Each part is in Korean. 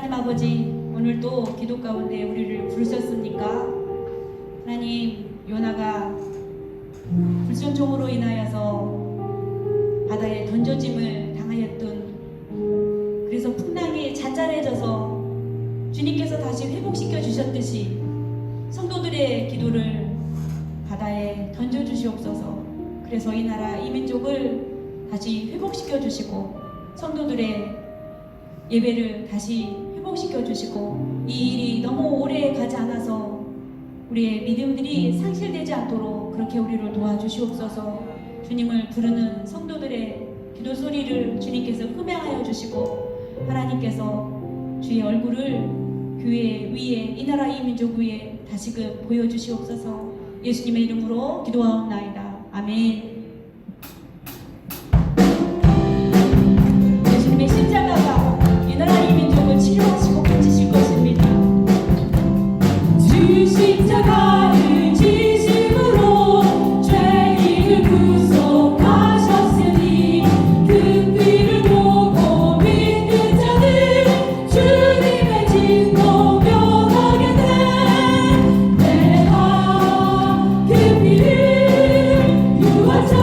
하나님 아버지, 오늘도 기도 가운데 우리를 부르셨습니까? 하나님, 요나가 불순종으로 인하여서 바다에 던져짐을 당하였던, 그래서 풍랑이 잔잔해져서 주님께서 다시 회복시켜 주셨듯이 성도들의 기도를 바다에 던져 주시옵소서. 그래서 이 나라 이 민족을 다시 회복시켜 주시고 성도들의 예배를 다시 회복시켜 주시고, 이 일이 너무 오래 가지 않아서 우리의 믿음들이 상실되지 않도록 그렇게 우리를 도와주시옵소서. 주님을 부르는 성도들의 기도 소리를 주님께서 흠양하여 주시고, 하나님께서 주의 얼굴을 교회 위에, 이 나라 이 민족 위에 다시금 보여주시옵소서. 예수님의 이름으로 기도하옵나이다. 아멘. 예수님의 십자가가 이 나라 이 민족을 치료하시고 고치실 것입니다. 주 십자가를 지심으로 죄인을 구속하셨으니 그 피를 보고 믿는 자들 주님의 진노 면하게 돼. 내가 그 피를 유하자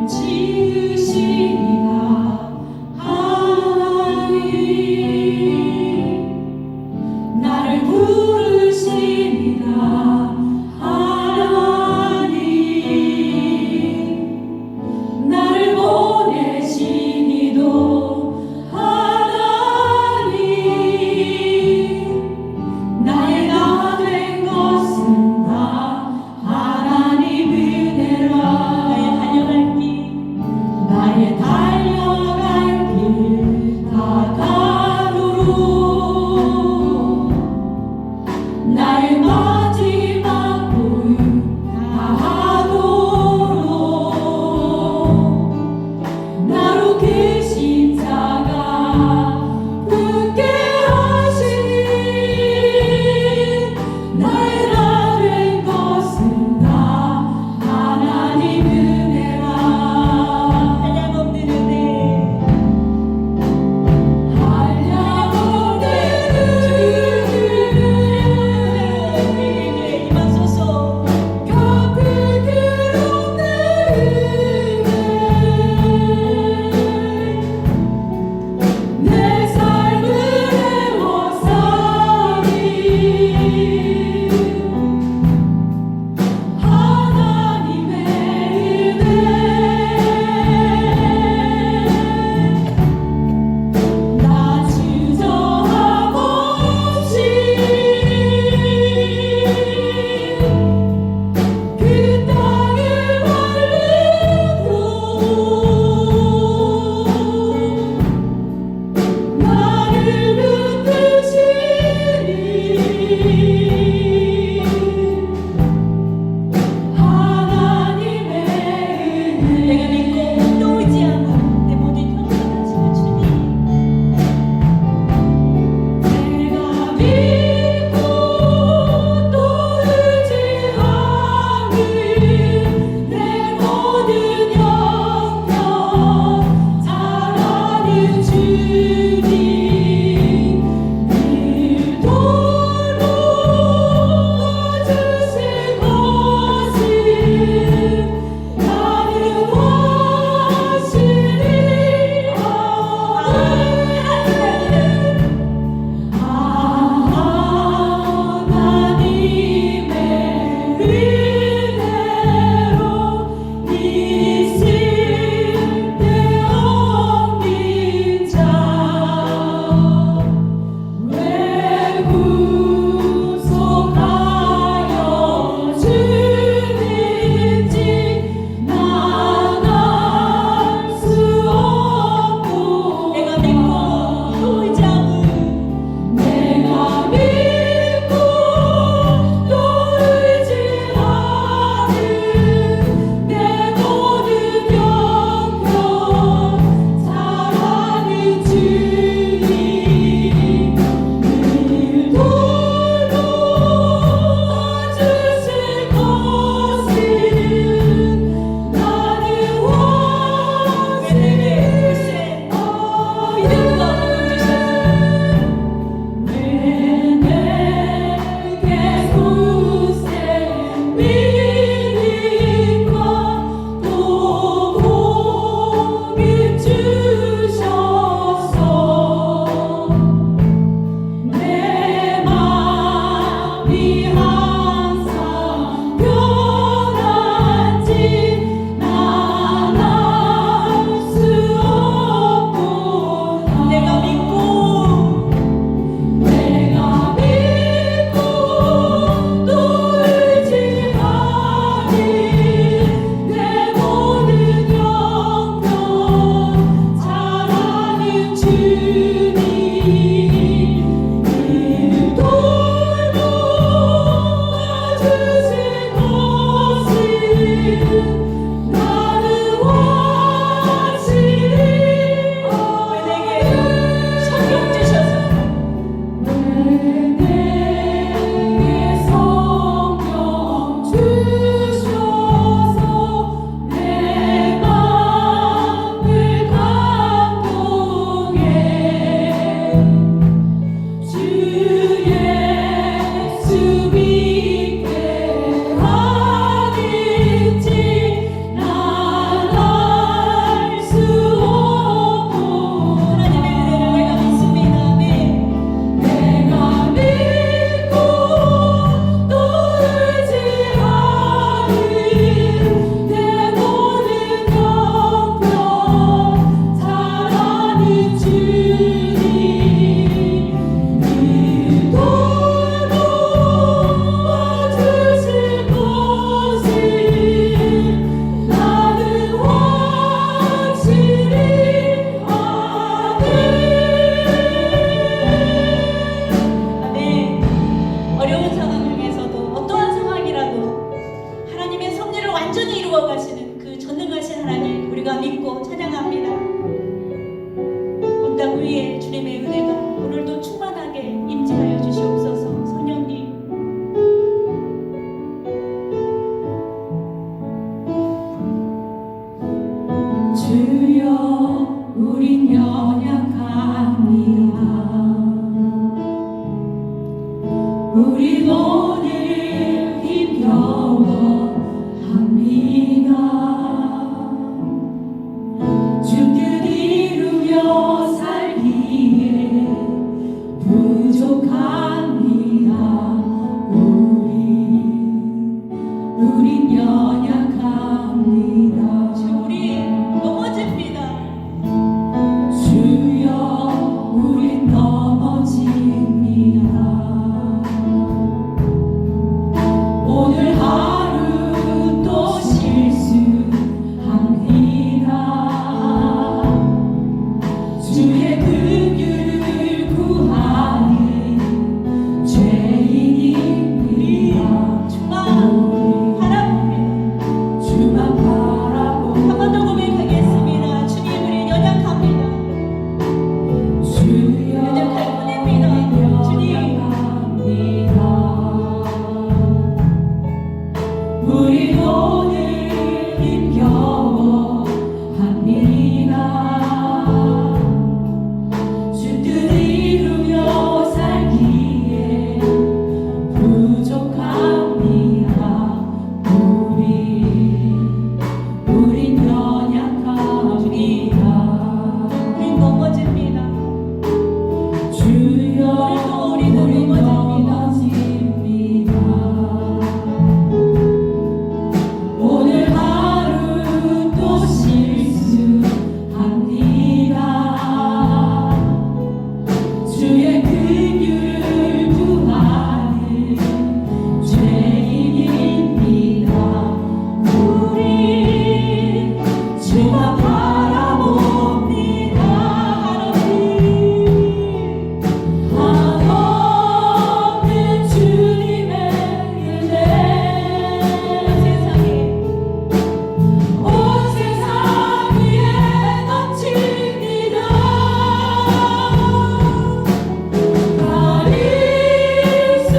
지으시니라 하나님 나를 부르시니라 하나님 나를 보내시니도 하나님 나의 나 된 것은 다 하나님 은혜라 나의 달려갈 길 다가도록 나의 마지막 보유 다하도록 나로 그 십자가 굳게 하시니 나의 나 된 것은 다 하나님 은혜라 한량없는 은혜 한량없는 우리에게 임하소서. 곁을 길없는 은혜 내 삶을 애워싸니 하나님의 은혜 나 주저함 없이 그 땅을 우리 오늘 힘겨워합니다. 주 뜻 이루며 살기에 부족합니다. 우린 연약합니다. 우리 넘어집니다. 주여 우린 넘어집니다. 오늘 하루 또 실수합니다. 주의 긍휼을 구하는 죄인입니다. 주만 바라봅니다. 주만 바라보 한 번 더 고백하겠습니다. 주님, 우리 연약합니다. 주여 연약할 뿐입니다. 주님. 연약합니다. 우리 오늘 힘겨워합니다. 주 뜻 이루며 살기에 부족합니다. 우린 연약합니다. 우리 넘어집니다. 주여 우리도 넘어집니다. 오늘 하루 또 실수합니다. 주의 긍휼을 구하는 죄인입니다. 우리 주만 바라봅니다. 한없는 주님의 은혜 온 세상 위에 넘칩니다. 가릴 수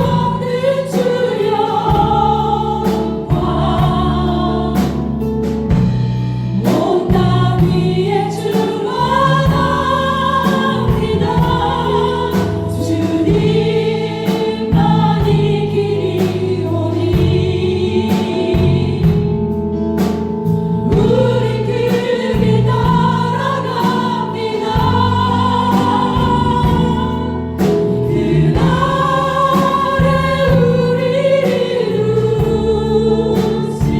없는 주의 영광 온 땅 위에 충만합니다. 주님만이 길이 오니 우리 그 길 따라갑니다. 그날에 우리를 이루시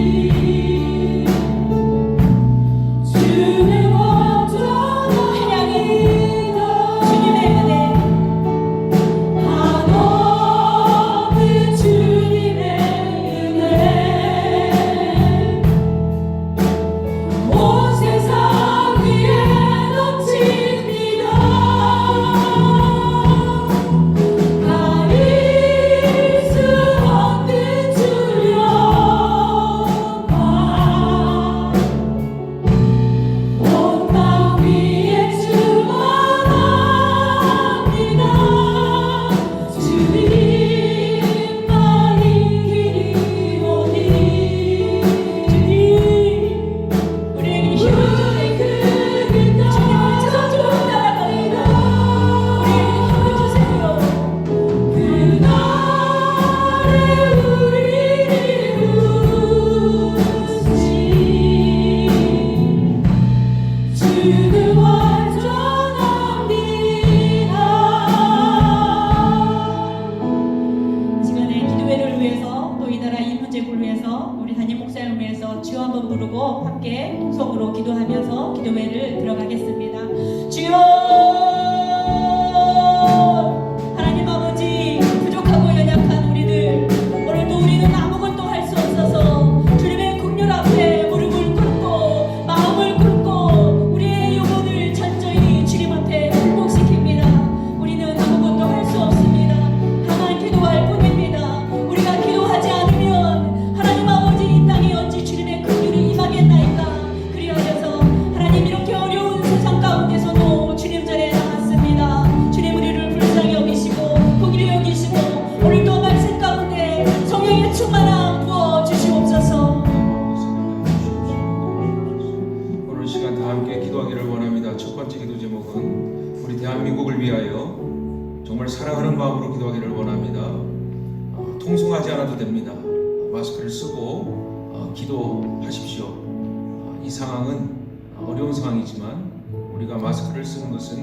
주는 완전합니다. 주님의 은혜, 한없는 주님의 은혜 온 세상 위에 넘칩니다. 가릴 수 없는 주의 영광 온 땅 위에 충만합니다. 주님만이 길이 오니 우리에게 힘을 우리 주세요. 그 길 따라갑니다. 우리에게 힘을 주세요. 그날에 우리를 이루시 주는 완전합니다. 시간에 기도회를 위해서 또 이 나라 이 문제를 위해서 우리 담임 목사님을 위해서 주여 한번 부르고 함께 통성으로 기도하면서 기도회를 들어가겠습니다. 주여, 하나님 아버지, 부족하고 연약한 우리들 오늘도 우리는 아무것도 할 수 없어서 주님의 긍휼 앞에 무릎을 꿇고 마음을 꿇고 우리의 영혼을 철저히 주님 앞에 회복시킵니다. 우리는 아무것도 할 수 없습니다. 다만 기도할 뿐입니다. 우리가 기도하지 않으면 하나님 아버지 이 땅에 어찌 주님의 긍휼이 임하겠나이까. 그리하여서 하나님 이렇게 어려운 세상 가운데서도 주님 전에 나갔습니다. 주님 우리를 불쌍히 여기시고 공의를 여기시고 오늘도 말씀 가운데 성령의 충만함 부어 주시옵소서. 오늘 시간 다 함께 기도하기를 원합니다. 첫 번째 기도 제목은 우리 대한민국을 위하여 정말 사랑하는 마음으로 기도하기를 원합니다. 통성하지 않아도 됩니다. 마스크를 쓰고 기도하십시오. 이 상황은 어려운 상황이지만 우리가 마스크를 쓰는 것은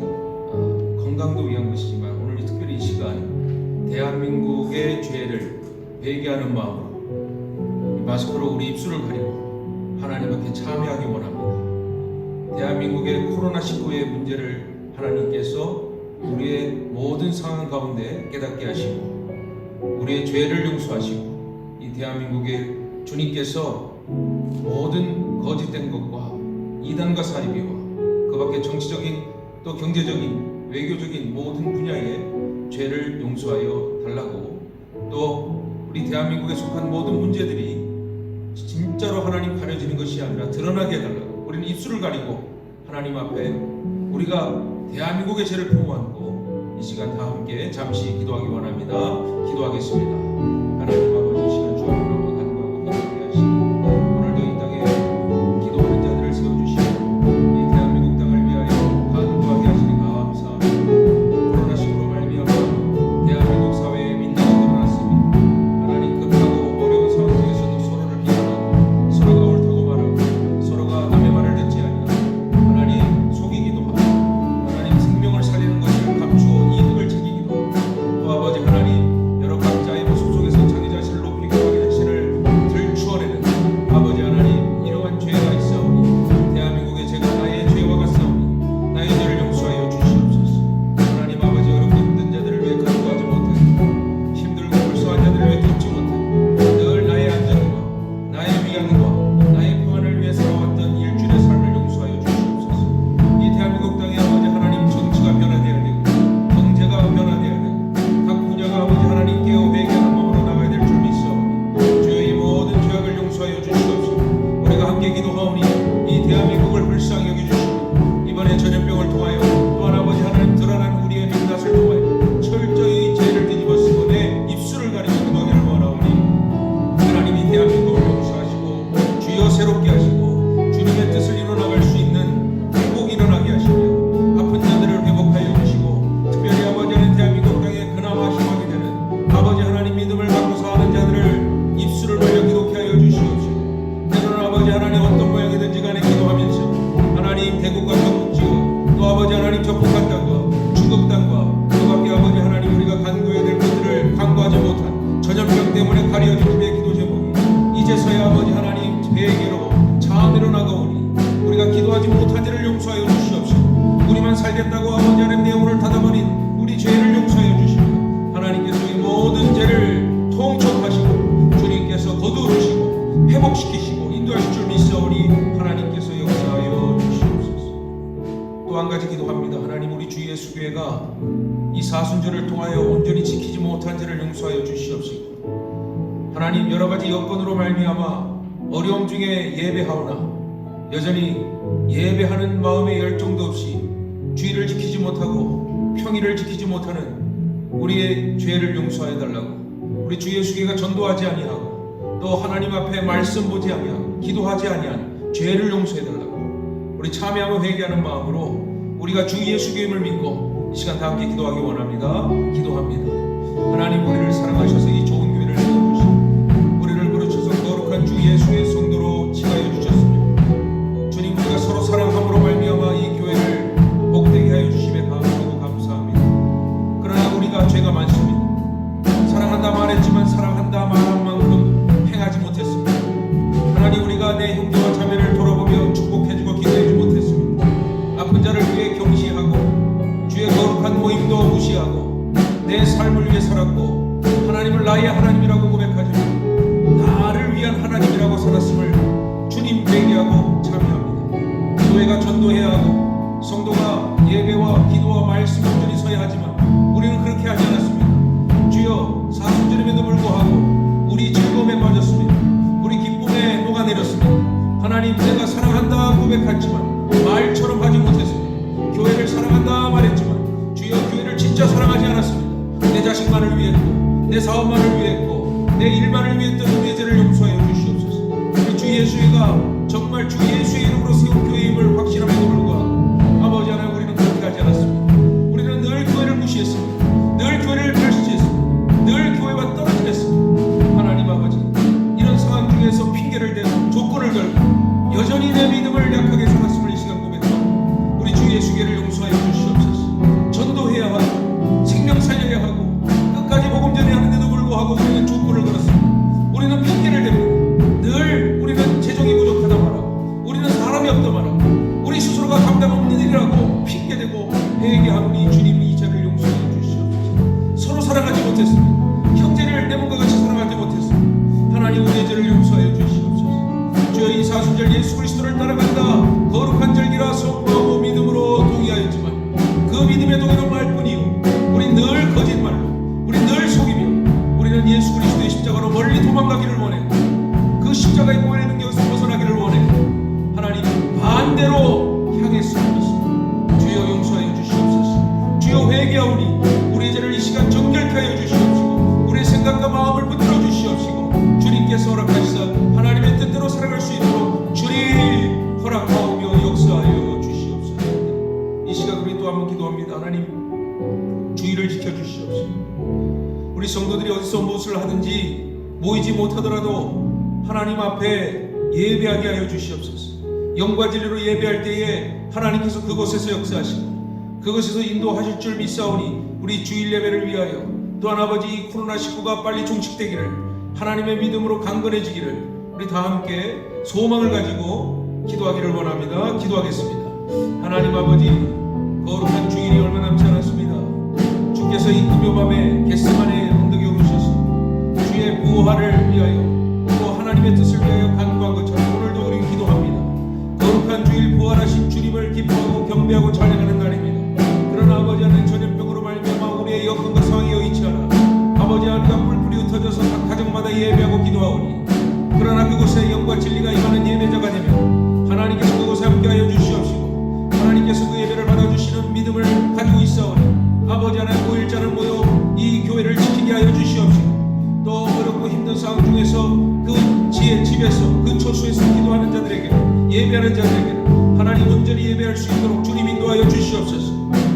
건강도 위한 것이지만 오늘 특별히 이 시간 대한민국의 죄를 회개하는 마음으로 이 마스크로 우리 입술을 가리고 하나님 앞에 참여하기 원합니다. 대한민국의 코로나19의 문제를 하나님께서 우리의 모든 상황 가운데 깨닫게 하시고 우리의 죄를 용서하시고 이 대한민국의 주님께서 모든 거짓된 것과 이단과 사이비와 그 밖에 정치적인 또 경제적인 외교적인 모든 분야의 죄를 용서하여 달라고 또 우리 대한민국에 속한 모든 문제들이 진짜로 하나님 가려지는 것이 아니라 드러나게 해달라고 우리는 입술을 가리고 하나님 앞에 우리가 대한민국의 죄를 품어안고 이 시간 다 함께 잠시 기도하기 원합니다. 기도하겠습니다. 하나님 아버지 시간 주 앞으로 간구하고 기도하게 하시고 오늘도 이 땅에 기도하는 자들을 세워주시고 이 대한민국 땅을 위하여 간구하게 하시니 감사합니다. 코로나19로 말미암아 대한민국 사회에 민낯이 드러났습니다. 하나님 급하고 어려운 상황 중에서도 서로를 비난하고 서로가 옳다고 말하고 서로가 남의 말을 듣지 아니하고 하나님 속이기도 하고 하나님 생명을 살리는 것을 감추어 이득을 챙기기도 하고 또 아버지 하나님 여러 각자의 모습 속에서 자기 자신을 높이고 자기 자신을 들추어내는 아버지 하나님 이러한 죄가 있사오니 대한민국의 죄가 나의 죄와 같사오니 나의 죄를 용서하여 주시옵소서. 하나님 아버지 어렵고 힘든 자들을 위해 간구하지 못하고 힘들고 불쌍한 자들을 위해 돕지 못하고 늘 나의 안전과 나의 위안과 나의 평안을 위해 살아왔던 일주일의 삶을 용서하여 주시옵소서. 이 대한민국 땅에 아버지 하나님 정치가 변화되어야 되고 경제가 변화되어야 되고 각 분야가 아버지 하나님 깨어 회개하는 마음으로 나가야 될 줄 믿사오니 주여 이 모든 죄악을 용서하여 주시옵소서. 우리가 함께 기도하오니 이 대한민국을 불쌍히 여겨주시고 이번에 전염병을 통하여 또한 아버지 하나님 드러난 우리의 민낯을 통하여 철저히 죄를 뒤집어쓰고 내 입술을 가리고 기도하기를 원하오니 하나님이 대한민국을 용서하시고 주여 새롭게 하시고 주님의 뜻을 이뤄나갈 수 있는 회복이 일어나게 하시며 아픈 자들을 회복하여 주시고 특별히 아버지 하나님 대한민국 땅에 그나마 희망이 되는 아버지 하나님 믿음을 갖고 사는 자들을 입술을 벌려 기도케 하여 주시옵시고 때로는 아버지 하나님 어떤 모양이든지 간에 기도하면서 하나님 대국과 전국지역 또 아버지 하나님 적국한 땅과 중국 땅과 그 밖에 아버지 하나님 우리가 간구해야 될 것들을 간구하지 못한 전염병 때문에 가려진 우리의 기도 제목이 이제서야 아버지 하나님 회개로 참회로 나가오니 우리가 기도하지 못한 죄를 용서하여 주시옵시고 우리만 살겠다고 아버지 하나님 내용을 닫아버린 우리 죄를 용서하여 주시고 하나님께서 이 모든 죄를 통첩하시고 주님께서 거두어주시고 회복시키시고 인도하실 줄 믿사오니 하나님께서 역사하여 주시옵소서. 또 한 가지 기도합니다. 하나님 우리 주 예수 교회가 이 사순절을 통하여 온전히 지키지 못한 죄를 용서하여 주시옵시고 하나님 여러 가지 여건으로 말미암아 어려움 중에 예배하오나 여전히 예배하는 마음의 열정도 없이 주의를 지키지 못하고 평일을 지키지 못하는 우리의 죄를 용서해 달라고 우리 주 예수 교회가 전도하지 아니하고 또 하나님 앞에 말씀 보지 아니하고 기도하지 아니한 죄를 용서해 달라고 우리 참여하며 회개하는 마음으로 우리가 주 예수 교회를 믿고 이 시간 다 함께 기도하기 원합니다. 기도합니다. 하나님 우리를 사랑하셔서 이 좋은 교회를 세워주시고 우리를 부르셔서 거룩한 주 예수의 성도로 칭하여 주셨으며 주님 우리가 서로 사랑함으로 말미암아 이 교회를 복되게 하여 주심에 감사하고 감사합니다. 그러나 우리가 죄가 많습니다. 사랑한다 말했지만 사랑한다 말한 만큼 행하지 못했습니다. 하나님 우리가 내 형제와 자매를 돌아보며 축복해주고 기도해주지 못했습니다. 아픈 자를 위해 경시하고 주의 거룩한 모임도 무시하고 내 삶을 위해 살았고 하나님을 나의 하나님이라고 고백하지만 나를 위한 하나님이라고 살았음을 주님 회개하고 참여합니다. 교회가 전도해야 하고 성도가 예배와 기도와 말씀 온전히 서야 하지만 우리는 그렇게 하지 않았습니다. 주여 사순절임에도 불구하고 우리 즐거움에 빠졌습니다. 우리 기쁨에 녹아내렸습니다. 하나님 내가 사랑한다 고백했지만 말처럼 하지 못했습니다. 교회를 사랑한다 말했지만 주여 교회를 진짜 사랑하지 않았습니다. 내 자식만을 위했고 내 사업만을 위했고 내 일만을 위했던 우리의 죄를 용서하여 주시옵소서. 우리 주 예수가 정말 주 예수의 이름으로 세운 교회임을 확신함에도 불구하고 아버지 하나님 우리는 그렇게 하지 않았습니다. 우리는 늘 교회를 무시했습니다. 늘 교회를 별시했습니다. 늘 교회와 떨어지겠습니다. 그리스도를 따라간다 거룩한 절기라 선포하고 믿음으로 동의하였지만 그 믿음의 동의는 말뿐이요 우린 늘 거짓말로 우린 늘 속이며 우리는 예수 그리스도의 십자가로 멀리 도망가기를 원해 그 십자가의 공안의 능력에서 벗어나기를 원해 하나님 반대로 향했습니다. 주여 용서하여 주시옵소서. 주여 회개하오니 우리의 죄를 이 시간 정결케 하여 주시옵시고 우리의 생각과 마음을 붙들어 주시옵시고 주님께서 허락하시사 하나님의 뜻대로 살아갈 수 있도록 주님 허락하오며 역사하여 주시옵소서. 이 시간 우리 또 한번 기도합니다. 하나님 주의를 지켜주시옵시고 우리 성도들이 어디서 무엇을 하든지 모이지 못하더라도 하나님 앞에 예배하게 하여 주시옵소서. 영과 진리로 예배할 때에 하나님께서 그곳에서 역사하시고 그곳에서 인도하실 줄 믿사오니 우리 주일 예배를 위하여 또한 아버지 이 코로나19가 빨리 종식되기를 하나님의 믿음으로 강건해지기를 우리 다 함께 소망을 가지고 기도하기를 원합니다. 기도하겠습니다. 하나님 아버지 거룩한 주일이 얼마 남지 않았습니다. 주께서 이 금요밤에 겟세마네 언덕에 오르셔서 주의 부활을 위하여 또 하나님의 뜻을 위하여 간구한 것처럼 오늘도 우리 기도합니다. 거룩한 주일 부활하신 주님을 기뻐하고 경배하고 찬양하는 날입니다. 그러나 아버지 하나님 전염병으로 말미암아 우리의 여건과 상황이 여의치 않아 아버지 하나님과 뿔뿔이 흩어져서 각 가정마다 예배하고 기도하오니 그러나 그곳에 영과 진리가 임하는 예배자가 되면 하나님께서 그곳에 함께하여 주시옵시고 하나님께서 그 예배를 받아주시는 믿음을 가지고 있사오니 아버지 하나님 5일자를 모여 이 교회를 지키게 하여 주시옵시고 또 어렵고 힘든 상황 중에서 그 집에서 그 처소에서 기도하는 자들에게 예배하는 자들에게 하나님 온전히 예배할 수 있도록 주님 인도하여 주시옵소서.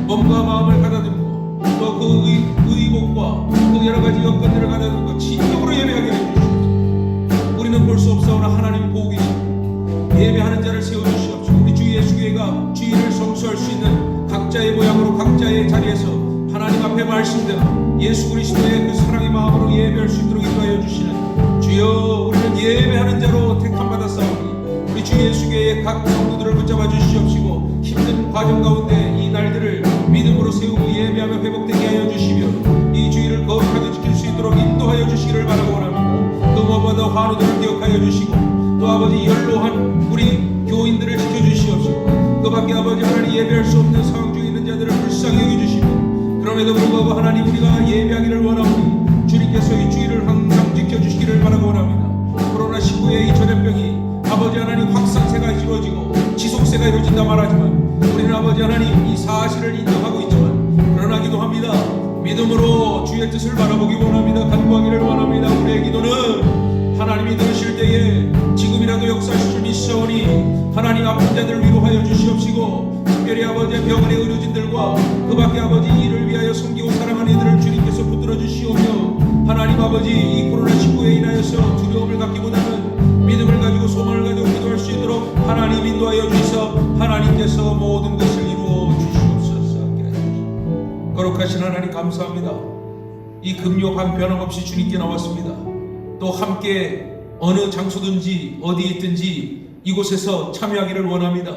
몸과 마음을 가다듬고 또 그 의복과 그 여러가지 여건들을 가다듬고 진정으로 예배하게 해주시옵소서. 우리는 볼 수 없사오나 하나님 보고 계시고 예배하는 자를 세워주시옵소서. 우리 주 예수교회가 주일을 성수할 수 있는 각자의 모양으로 각자의 자리에서 하나님 앞에 말씀대로 예수 그리스도의 그 사랑의 마음으로 예배할 수 있도록 인도하여 주시는 주여 우리는 예배하는 자로 택함받았사오니 우리 주 예수교회의 각 성도들을 붙잡아 주시옵시고 힘든 과정 가운데 이 날들을 믿음으로 세우고 예배하며 회복되게 하여 주시며 이 주일을 거룩하게 지킬 수 있도록 인도하여 주시기를 바라고 원합니다. 그 무엇보다 환우들을 기억하여 주시고 또 아버지 연로한 우리 교인들을 지켜주시옵시고 그 밖에 아버지 하나님 예배할 수 없는 상황 중에 있는 자들을 불쌍히 여겨주시고 그럼에도 불구하고 하나님 우리가 예배하기를 원하오니 주님께서 이 주일을 항상 지켜주시기를 바라고 원합니다. 코로나19의 이 전염병이 아버지 하나님 확산세가 이루어지고 지속세가 이루어진다 말하지만 우리는 아버지 하나님 이 사실을 인정하고 있지만 그러나 기도합니다. 믿음으로 주의 뜻을 바라보기 원합니다. 간구하기를 원합니다. 우리의 기도는 하나님이 들으실 때에 지금이라도 역사하실 줄 믿사오니 하나님 아픈 자들을 위로하여 주시옵시고 특별히 아버지의 병원의 의료진들과 그 밖에 아버지 이를 위하여 섬기고 사랑하는 이들을 주님께서 붙들어 주시오며 하나님 아버지 이 코로나19에 인하여서 두려움을 갖기보다는 믿음을 가지고 소망을 가지고 기도할 수 있도록 하나님 인도하여 주셔서 하나님께서 모든 것을 이루어 주시옵소서. 거룩하신 하나님 감사합니다. 이 금요한 변함없이 주님께 나왔습니다. 또 함께 어느 장소든지 어디 있든지 이곳에서 참여하기를 원합니다.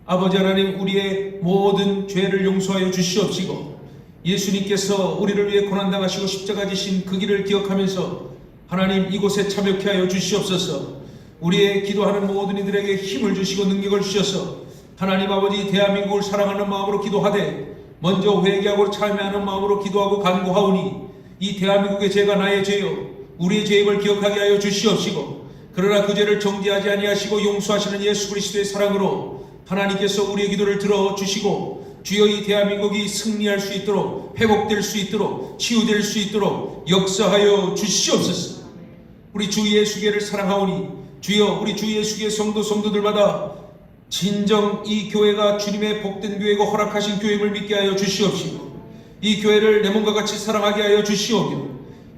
아버지 하나님 우리의 모든 죄를 용서하여 주시옵시고 예수님께서 우리를 위해 고난당하시고 십자가 지신 그 길을 기억하면서 하나님 이곳에 참여케 하여 주시옵소서. 우리의 기도하는 모든 이들에게 힘을 주시고 능력을 주셔서 하나님 아버지 대한민국을 사랑하는 마음으로 기도하되 먼저 회개하고 참여하는 마음으로 기도하고 간구하오니 이 대한민국의 죄가 나의 죄요 우리의 죄임을 기억하게 하여 주시옵시고 그러나 그 죄를 정죄하지 아니하시고 용서하시는 예수 그리스도의 사랑으로 하나님께서 우리의 기도를 들어주시고 주여 이 대한민국이 승리할 수 있도록 회복될 수 있도록 치유될 수 있도록 역사하여 주시옵소서. 우리 주 예수교회를 사랑하오니 주여 우리 주 예수교회 성도들마다 진정 이 교회가 주님의 복된 교회고 허락하신 교회임을 믿게 하여 주시옵시고 이 교회를 내 몸과 같이 사랑하게 하여 주시오며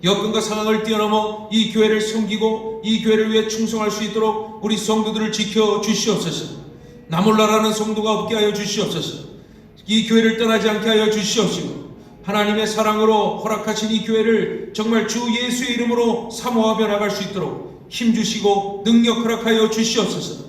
여건과 상황을 뛰어넘어 이 교회를 섬기고 이 교회를 위해 충성할 수 있도록 우리 성도들을 지켜 주시옵소서. 나몰라라는 성도가 없게 하여 주시옵소서. 이 교회를 떠나지 않게 하여 주시옵시고 하나님의 사랑으로 허락하신 이 교회를 정말 주 예수의 이름으로 사모하며 나갈 수 있도록 힘주시고 능력 허락하여 주시옵소서.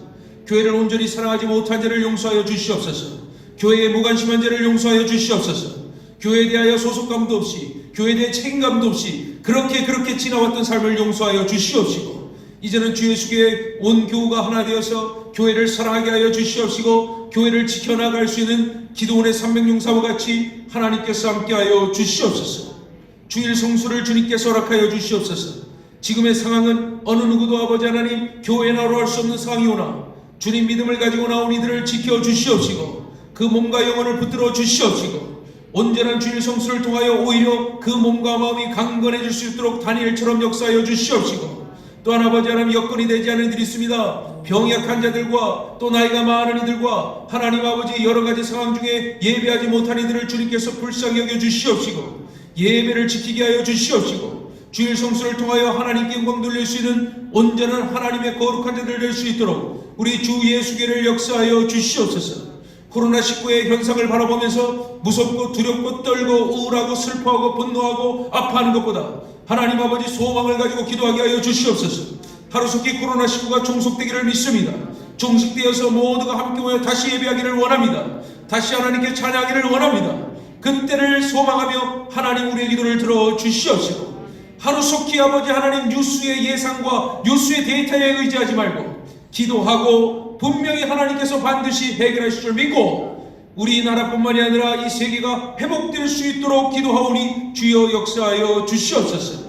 교회를 온전히 사랑하지 못한 죄를 용서하여 주시옵소서. 교회의 무관심한 죄를 용서하여 주시옵소서. 교회에 대하여 소속감도 없이 교회에 대해 책임감도 없이 그렇게 지나왔던 삶을 용서하여 주시옵시고 이제는 주 예수의 온 교우가 하나 되어서 교회를 사랑하게 하여 주시옵시고 교회를 지켜나갈 수 있는 기도원의 300용사와 같이 하나님께서 함께하여 주시옵소서. 주일 성수를 주님께서 허락하여 주시옵소서. 지금의 상황은 어느 누구도 아버지 하나님 교회에 나올 수 없는 상황이 오나 주님 믿음을 가지고 나온 이들을 지켜 주시옵시고 그 몸과 영혼을 붙들어 주시옵시고 온전한 주일 성수를 통하여 오히려 그 몸과 마음이 강건해질 수 있도록 다니엘처럼 역사하여 주시옵시고 또한 아버지 하나님 여건이 되지 않은 이들이 있습니다. 병약한 자들과 또 나이가 많은 이들과 하나님 아버지 여러 가지 상황 중에 예배하지 못한 이들을 주님께서 불쌍히 여겨 주시옵시고 예배를 지키게 하여 주시옵시고 주일 성수를 통하여 하나님께 영광 돌릴 수 있는 온전한 하나님의 거룩한 자들 될 수 있도록 우리 주 예수께를 역사하여 주시옵소서. 코로나19의 현상을 바라보면서 무섭고 두렵고 떨고 우울하고 슬퍼하고 분노하고 아파하는 것보다 하나님 아버지 소망을 가지고 기도하게 하여 주시옵소서. 하루속히 코로나19가 종속되기를 믿습니다. 종식되어서 모두가 함께 모여 다시 예배하기를 원합니다. 다시 하나님께 찬양하기를 원합니다. 그때를 소망하며 하나님 우리의 기도를 들어 주시옵시고 하루속히 아버지 하나님 뉴스의 예상과 뉴스의 데이터에 의지하지 말고 기도하고 분명히 하나님께서 반드시 해결하실 줄 믿고 우리나라뿐만이 아니라 이 세계가 회복될 수 있도록 기도하오니 주여 역사하여 주시옵소서.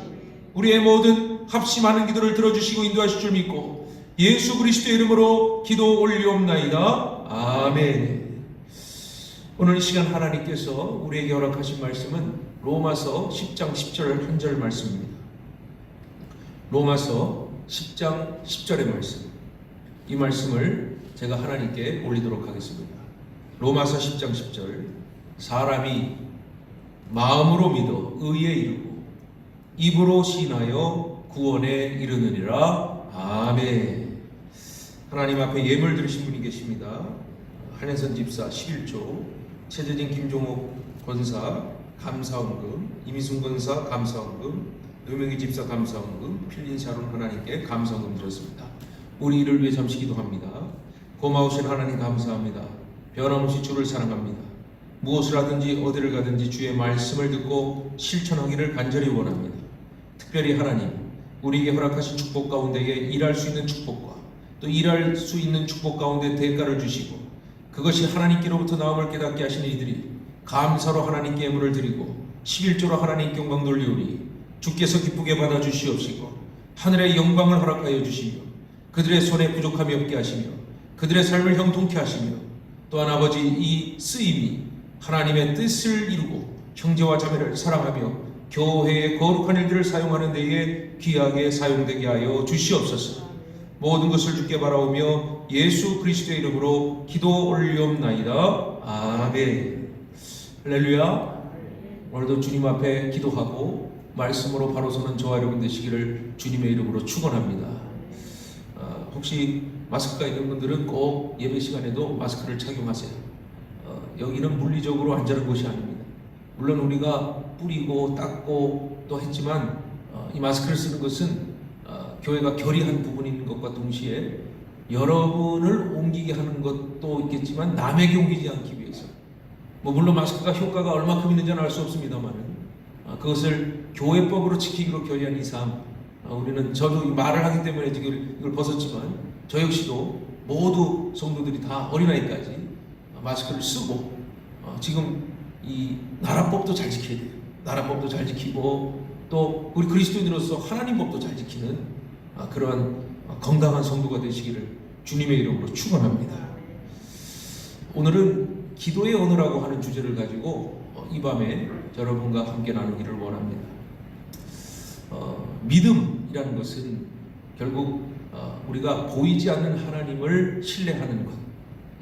우리의 모든 합심하는 기도를 들어주시고 인도하실 줄 믿고 예수 그리스도의 이름으로 기도 올리옵나이다. 아멘. 오늘 이 시간 하나님께서 우리에게 허락하신 말씀은 로마서 10장 10절 한 절 말씀입니다. 로마서 10장 10절의 말씀. 이 말씀을 제가 하나님께 올리도록 하겠습니다. 로마서 10장 10절. 사람이 마음으로 믿어 의에 이르고 입으로 시인하여 구원에 이르느니라. 아멘. 하나님 앞에 예물 드리신 분이 계십니다. 한혜선 집사 11조, 최재진 김종옥 권사 감사원금, 이미순 권사 감사원금, 노명희 집사 감사원금, 필린 샤론 하나님께 감사원금 드렸습니다. 우리 이를 위해 잠시 기도합니다. 고마우신 하나님 감사합니다. 변함없이 주를 사랑합니다. 무엇을 하든지 어디를 가든지 주의 말씀을 듣고 실천하기를 간절히 원합니다. 특별히 하나님, 우리에게 허락하신 축복 가운데에 일할 수 있는 축복과 또 일할 수 있는 축복 가운데 대가를 주시고 그것이 하나님께로부터 나옴을 깨닫게 하시는 이들이 감사로 하나님께 예물을 드리고 11조로 하나님께 영광 돌리오니 주께서 기쁘게 받아주시옵시고 하늘의 영광을 허락하여 주시며 그들의 손에 부족함이 없게 하시며 그들의 삶을 형통케 하시며 또한 아버지 이 쓰임이 하나님의 뜻을 이루고 형제와 자매를 사랑하며 교회의 거룩한 일들을 사용하는 데에 귀하게 사용되게 하여 주시옵소서. 모든 것을 주께 바라오며 예수 그리스도의 이름으로 기도 올리옵나이다. 아멘. 할렐루야. 오늘도 주님 앞에 기도하고 말씀으로 바로 서는 저와 여러분 되시기를 주님의 이름으로 축원합니다. 혹시 마스크가 있는 분들은 꼭 예배 시간에도 마스크를 착용하세요. 여기는 물리적으로 안전한 곳이 아닙니다. 물론 우리가 뿌리고 닦고 또 했지만 이 마스크를 쓰는 것은 교회가 결의한 부분이 있는 것과 동시에 여러분을 옮기게 하는 것도 있겠지만 남에게 옮기지 않기 위해서 물론 마스크가 효과가 얼마큼 있는지는 알 수 없습니다만 그것을 교회법으로 지키기로 결의한 이상 우리는 저도 말을 하기 때문에 지금 이걸 벗었지만 저 역시도 모두 성도들이 다 어린아이까지 마스크를 쓰고 지금 이 나라법도 잘 지켜야 돼요. 나라법도 잘 지키고 또 우리 그리스도인으로서 하나님 법도 잘 지키는 그러한 건강한 성도가 되시기를 주님의 이름으로 축원합니다. 오늘은 기도의 언어라고 하는 주제를 가지고 이 밤에 여러분과 함께 나누기를 원합니다. 믿음이라는 것은 결국 우리가 보이지 않는 하나님을 신뢰하는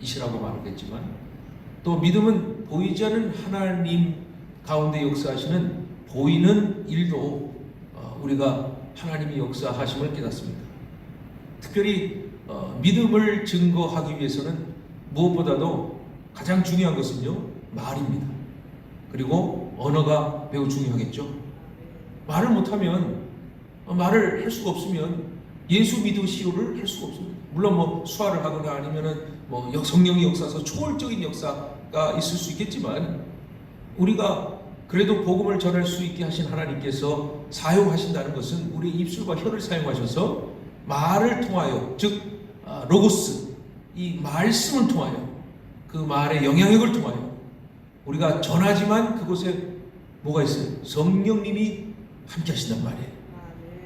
것이라고 말하겠지만 또 믿음은 보이지 않는 하나님 가운데 역사하시는 보이는 일도 우리가 하나님이 역사하심을 깨닫습니다. 특별히 믿음을 증거하기 위해서는 무엇보다도 가장 중요한 것은요 말입니다. 그리고 언어가 매우 중요하겠죠. 말을 못하면 말을 할 수가 없으면 예수 믿으시오를 할 수가 없습니다. 물론 수화를 하거나 아니면은 성령이 역사서 초월적인 역사가 있을 수 있겠지만 우리가 그래도 복음을 전할 수 있게 하신 하나님께서 사용하신다는 것은 우리 입술과 혀를 사용하셔서 말을 통하여 즉 로고스 이 말씀을 통하여 그 말의 영향력을 통하여 우리가 전하지만 그곳에 뭐가 있어요? 성령님이 함께 하신단 말이에요.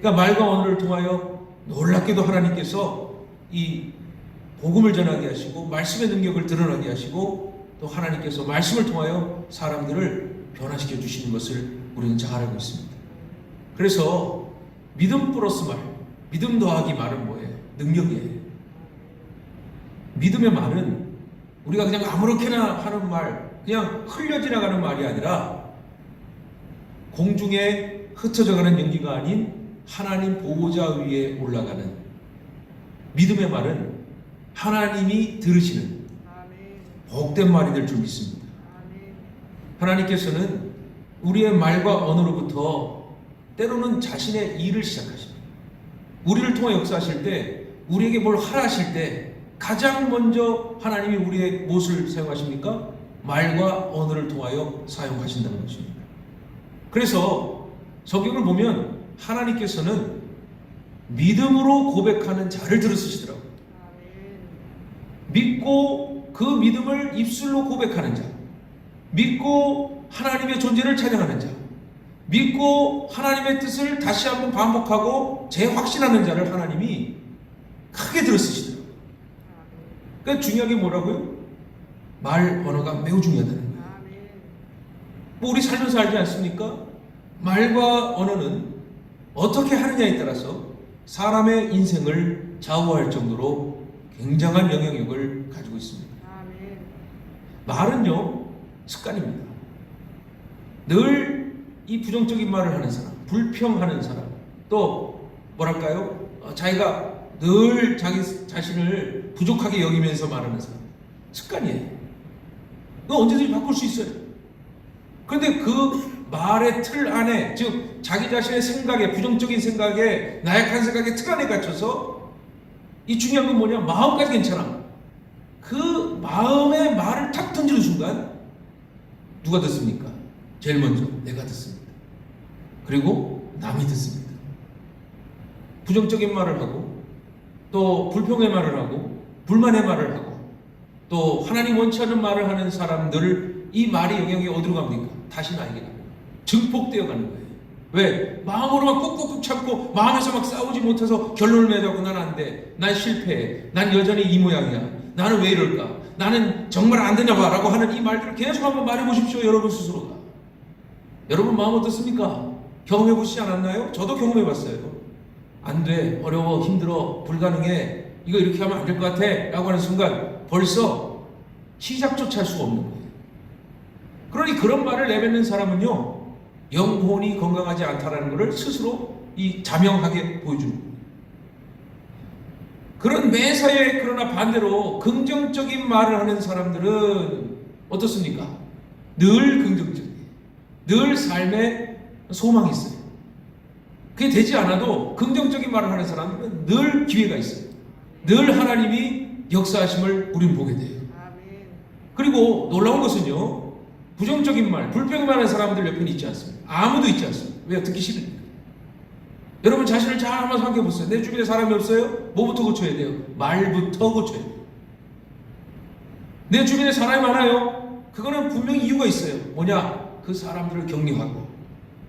그러니까 말과 언어를 통하여 놀랍게도 하나님께서 이 복음을 전하게 하시고 말씀의 능력을 드러나게 하시고 또 하나님께서 말씀을 통하여 사람들을 변화시켜 주시는 것을 우리는 잘 알고 있습니다. 그래서 믿음 플러스 말, 믿음 더하기 말은 뭐예요? 능력이에요. 믿음의 말은 우리가 그냥 아무렇게나 하는 말, 그냥 흘려 지나가는 말이 아니라 공중에 흩어져가는 연기가 아닌 하나님 보호자 위에 올라가는 믿음의 말은 하나님이 들으시는 복된 말이 될 줄 믿습니다. 하나님께서는 우리의 말과 언어로부터 때로는 자신의 일을 시작하십니다. 우리를 통해 역사하실 때, 우리에게 뭘 하라하실 때 가장 먼저 하나님이 우리의 무엇을 사용하십니까? 말과 언어를 통하여 사용하신다는 것입니다. 그래서 성경을 보면 하나님께서는 믿음으로 고백하는 자를 들어 쓰시더라고요. 믿고 그 믿음을 입술로 고백하는 자, 믿고 하나님의 존재를 찬양하는 자, 믿고 하나님의 뜻을 다시 한번 반복하고 재확신하는 자를 하나님이 크게 들어 쓰시더라고요. 그러니까 중요한 게 뭐라고요? 말, 언어가 매우 중요하다는 거예요. 뭐 우리 살면서 알지 않습니까? 말과 언어는 어떻게 하느냐에 따라서 사람의 인생을 좌우할 정도로 굉장한 영향력을 가지고 있습니다. 말은요, 습관입니다. 늘 이 부정적인 말을 하는 사람, 불평하는 사람, 또 뭐랄까요? 자기가 늘 자기 자신을 부족하게 여기면서 말하는 사람, 습관이에요. 그거 언제든지 바꿀 수 있어요. 그런데 그 말의 틀 안에, 즉 자기 자신의 생각에, 부정적인 생각에, 나약한 생각에 틀 안에 갇혀서, 이 중요한 건 뭐냐? 마음까지 괜찮아. 그 마음의 말을 탁 던지는 순간 누가 듣습니까? 제일 먼저 내가 듣습니다. 그리고 남이 듣습니다. 부정적인 말을 하고, 또 불평의 말을 하고, 불만의 말을 하고, 또 하나님 원치 않는 말을 하는 사람들을 이 말의 영향이 어디로 갑니까? 다시 나에게 갑니다. 증폭되어 가는 거예요. 왜? 마음으로만 꾹꾹꾹 참고 마음에서 막 싸우지 못해서 결론을 맺자고 난 안 돼. 난 실패해. 난 여전히 이 모양이야. 나는 왜 이럴까? 나는 정말 안 되나 봐. 라고 하는 이 말들을 계속 한번 말해 보십시오. 여러분 스스로가. 여러분 마음 어떻습니까? 경험해 보시지 않았나요? 저도 경험해 봤어요. 안 돼. 어려워. 힘들어. 불가능해. 이거 이렇게 하면 안 될 것 같아. 라고 하는 순간 벌써 시작조차 할 수가 없는 거예요. 그러니 그런 말을 내뱉는 사람은요, 영혼이 건강하지 않다라는 것을 스스로 이 자명하게 보여주는 거예요. 그런 매사에, 그러나 반대로 긍정적인 말을 하는 사람들은 어떻습니까? 늘 긍정적이에요. 늘 삶에 소망이 있어요. 그게 되지 않아도 긍정적인 말을 하는 사람들은 늘 기회가 있어요. 늘 하나님이 역사하심을 우리는 보게 돼요. 그리고 놀라운 것은요, 부정적인 말, 불평만 하는 사람들 옆에는 있지 않습니다. 아무도 있지 않습니다. 왜? 듣기 싫으니까. 여러분 자신을 잘 한번 생각해 보세요. 내 주변에 사람이 없어요? 뭐부터 고쳐야 돼요? 말부터 고쳐야 돼요. 내 주변에 사람이 많아요? 그거는 분명히 이유가 있어요. 뭐냐? 그 사람들을 격려하고,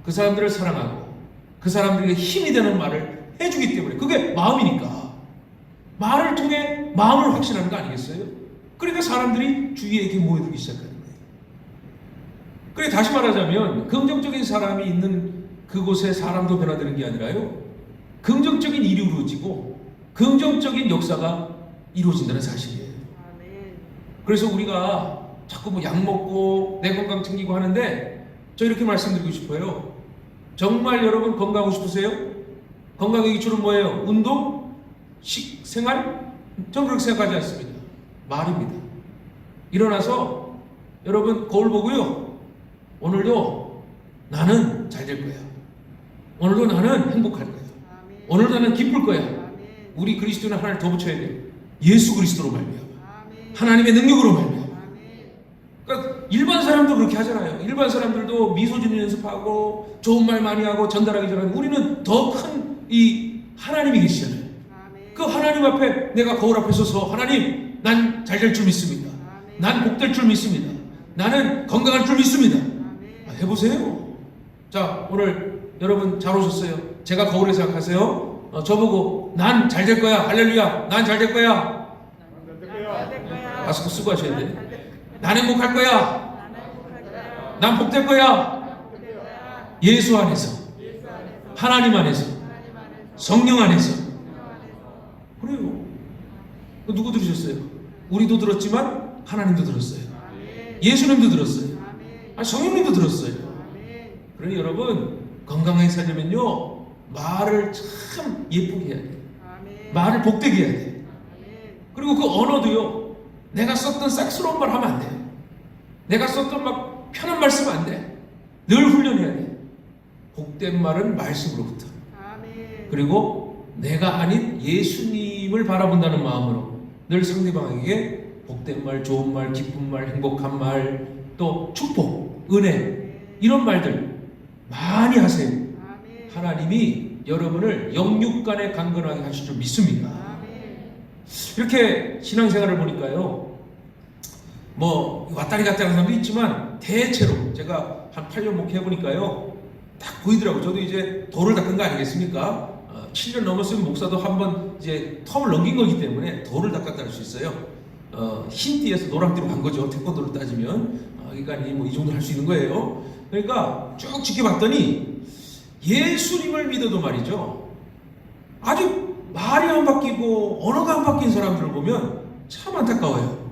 그 사람들을 사랑하고, 그 사람들에게 힘이 되는 말을 해주기 때문에. 그게 마음이니까. 말을 통해 마음을 확신하는 거 아니겠어요? 그러니까 사람들이 주위에 이렇게 모여들기 시작하는 거예요. 그래, 다시 말하자면 긍정적인 사람이 있는 그곳에 사람도 변화되는 게 아니라요, 긍정적인 일이 이루어지고 긍정적인 역사가 이루어진다는 사실이에요. 그래서 우리가 자꾸 뭐 약 먹고 내 건강 챙기고 하는데, 저 이렇게 말씀드리고 싶어요. 정말 여러분 건강하고 싶으세요? 건강의 기초는 뭐예요? 운동? 식생활? 전 그렇게 생각하지 않습니다. 말입니다. 일어나서 여러분 거울 보고요, 오늘도 나는 잘 될 거야. 오늘도 나는 행복할 거야. 오늘도 나는 기쁠 거야. 우리 그리스도는 하나를 더 붙여야 돼요. 예수 그리스도로 말미암아, 하나님의 능력으로 말미암아. 그러니까 일반 사람도 그렇게 하잖아요. 일반 사람들도 미소 짓는 연습하고 좋은 말 많이 하고 전달하기 전에 우리는 더 큰 이 하나님이 계시잖아요. 그 하나님 앞에 내가 거울 앞에 서서, 하나님 난 잘 될 줄 믿습니다. 난 복될 줄 믿습니다. 나는 건강할 줄 믿습니다. 해보세요. 자, 오늘 여러분 잘 오셨어요. 제가 거울에 생각하세요. 저보고 난 잘 될 거야. 할렐루야. 난 잘 될 거야. 마스크 쓰고 하셔야 돼. 난 행복할 거야. 난 복될 거야. 예수 안에서, 하나님 안에서, 성령 안에서. 그래요. 누구 들으셨어요? 우리도 들었지만 하나님도 들었어요. 예수님도 들었어요. 성령님도 들었어요. 그러니 여러분 건강하게 살려면요 말을 참 예쁘게 해야 돼요. 말을 복되게 해야 돼요. 그리고 그 언어도요 내가 썼던 싹스러운 말 하면 안 돼요. 내가 썼던 막 편한 말 쓰면 안 돼. 늘 훈련해야 돼. 복된 말은 말씀으로부터. 그리고 내가 아닌 예수님을 바라본다는 마음으로 늘 상대방에게 복된 말, 좋은 말, 기쁜 말, 행복한 말, 또 축복, 은혜 이런 말들 많이 하세요. 하나님이 여러분을 영육간에 강건하게 하실 줄 믿습니다. 이렇게 신앙생활을 보니까요 뭐 왔다리 갔다리 하는 사람도 있지만 대체로 제가 한 8년 목회해보니까요 딱 보이더라고요. 저도 이제 도를 닦은 거 아니겠습니까? 7년 넘었으면 목사도 한번 이제 텀을 넘긴 거기 때문에 도를 닦았다 할 수 있어요. 흰 띠에서 노랑띠로 간 거죠. 태권도를 따지면. 그러니까 뭐 이 정도 할 수 있는 거예요. 그러니까 쭉 지켜봤더니 예수님을 믿어도 말이죠. 아주 말이 안 바뀌고 언어가 안 바뀐 사람들을 보면 참 안타까워요.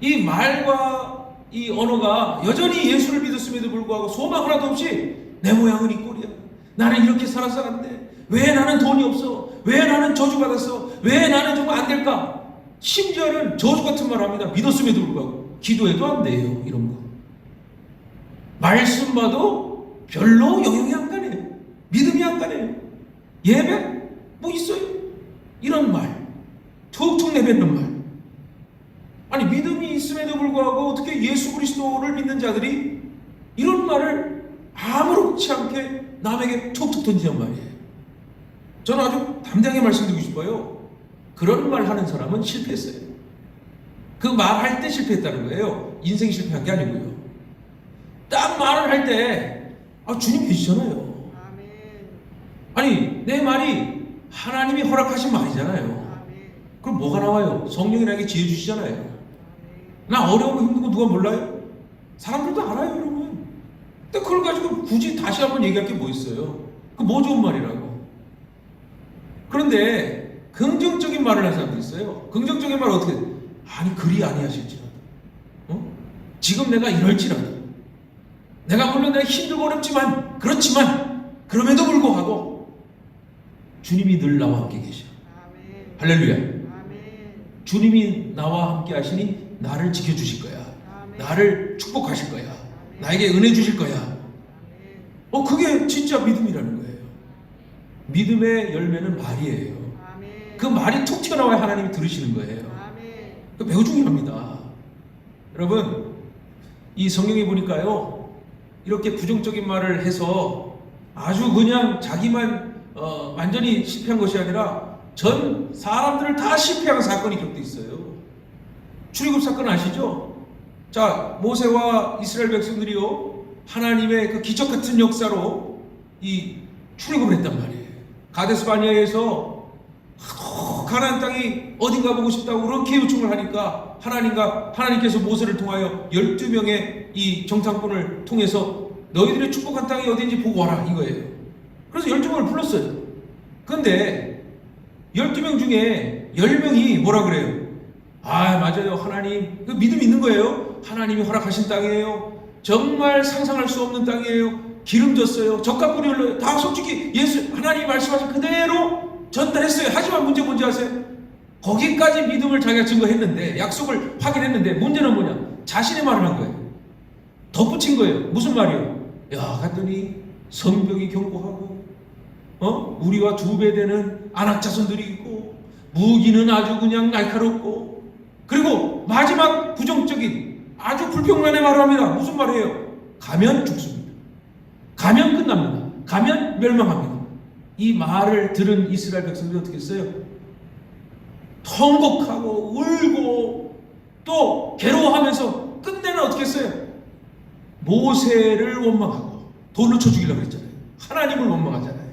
이 말과 이 언어가 여전히 예수를 믿었음에도 불구하고 소망 하나도 없이 내 모양은 이 꼴이야. 나는 이렇게 살아서 안 돼. 왜 나는 돈이 없어? 왜 나는 저주받았어? 왜 나는 정말 안 될까? 심지어는 저주 같은 말 합니다. 믿었음에도 불구하고 기도해도 안 돼요. 이런 거. 말씀 봐도 별로 영향이 안 가네요. 믿음이 안 가네요. 예배? 뭐 있어요? 이런 말. 툭툭 내뱉는 말. 아니 믿음이 있음에도 불구하고 어떻게 예수 그리스도를 믿는 자들이 이런 말을 아무렇지 않게 남에게 툭툭 던지란 말이에요. 저는 아주 담대하게 말씀드리고 싶어요. 그런 말 하는 사람은 실패했어요. 그 말할 때 실패했다는 거예요. 인생이 실패한 게 아니고요. 딱 말을 할 때 주님 계시잖아요. 아니 내 말이 하나님이 허락하신 말이잖아요. 그럼 뭐가 나와요? 성령이 나에게 지혜 주시잖아요. 나 어려우고 힘들고 누가 몰라요? 사람들도 알아요 여러분. 근데 그걸 가지고 굳이 다시 한번 얘기할 게 뭐 있어요? 그 뭐 좋은 말이라고. 그런데 긍정적인 말을 하는 사람도 있어요. 긍정적인 말을 어떻게 해? 아니 그리 아니하실지라도 지금 내가 이럴지라도 내가 물론 내가 힘들고 어렵지만 그렇지만 그럼에도 불구하고 주님이 늘 나와 함께 계셔. 할렐루야. 주님이 나와 함께 하시니 나를 지켜주실 거야. 나를 축복하실 거야. 나에게 은혜 주실 거야. 그게 진짜 믿음이라는 거예요. 믿음의 열매는 말이에요. 그 말이 툭 튀어나와야 하나님이 들으시는 거예요. 매우 중요합니다. 여러분 이 성경에 보니까요 이렇게 부정적인 말을 해서 아주 그냥 자기만 완전히 실패한 것이 아니라 전 사람들을 다 실패한 사건이 기록되어 있어요. 출애굽 사건 아시죠? 자, 모세와 이스라엘 백성들이요 하나님의 그 기적 같은 역사로 이 출애굽을 했단 말이에요. 가데스 바네아에서 가나안 땅이 어딘가 보고 싶다고 그렇게 요청을 하니까 하나님께서 모세를 통하여 12명의 이 정탐꾼을 통해서 너희들의 축복한 땅이 어딘지 보고 와라 이거예요. 그래서 12명을 불렀어요. 그런데 12명 중에 10명이 뭐라 그래요? 맞아요. 하나님 그 믿음 있는 거예요. 하나님이 허락하신 땅이에요. 정말 상상할 수 없는 땅이에요. 기름졌어요. 젓갈 뿌리 흘러요. 다 솔직히 하나님이 말씀하신 그대로 전달했어요. 하지만 문제 뭔지 아세요? 거기까지 믿음을 자기가 증거했는데 약속을 확인했는데 문제는 뭐냐? 자신의 말을 한 거예요. 덧붙인 거예요. 무슨 말이요? 갔더니 성벽이 견고하고 우리와 2배 되는 안악자손들이 있고 무기는 아주 그냥 날카롭고 그리고 마지막 부정적인 아주 불평만의 말을 합니다. 무슨 말이에요? 가면 죽습니다. 가면 끝납니다. 가면 멸망합니다. 이 말을 들은 이스라엘 백성들이 어떻게 했어요? 통곡하고 울고 또 괴로워하면서 끝내는 어떻게 했어요? 모세를 원망하고 돌로 쳐 죽이려고 그랬잖아요. 하나님을 원망하잖아요.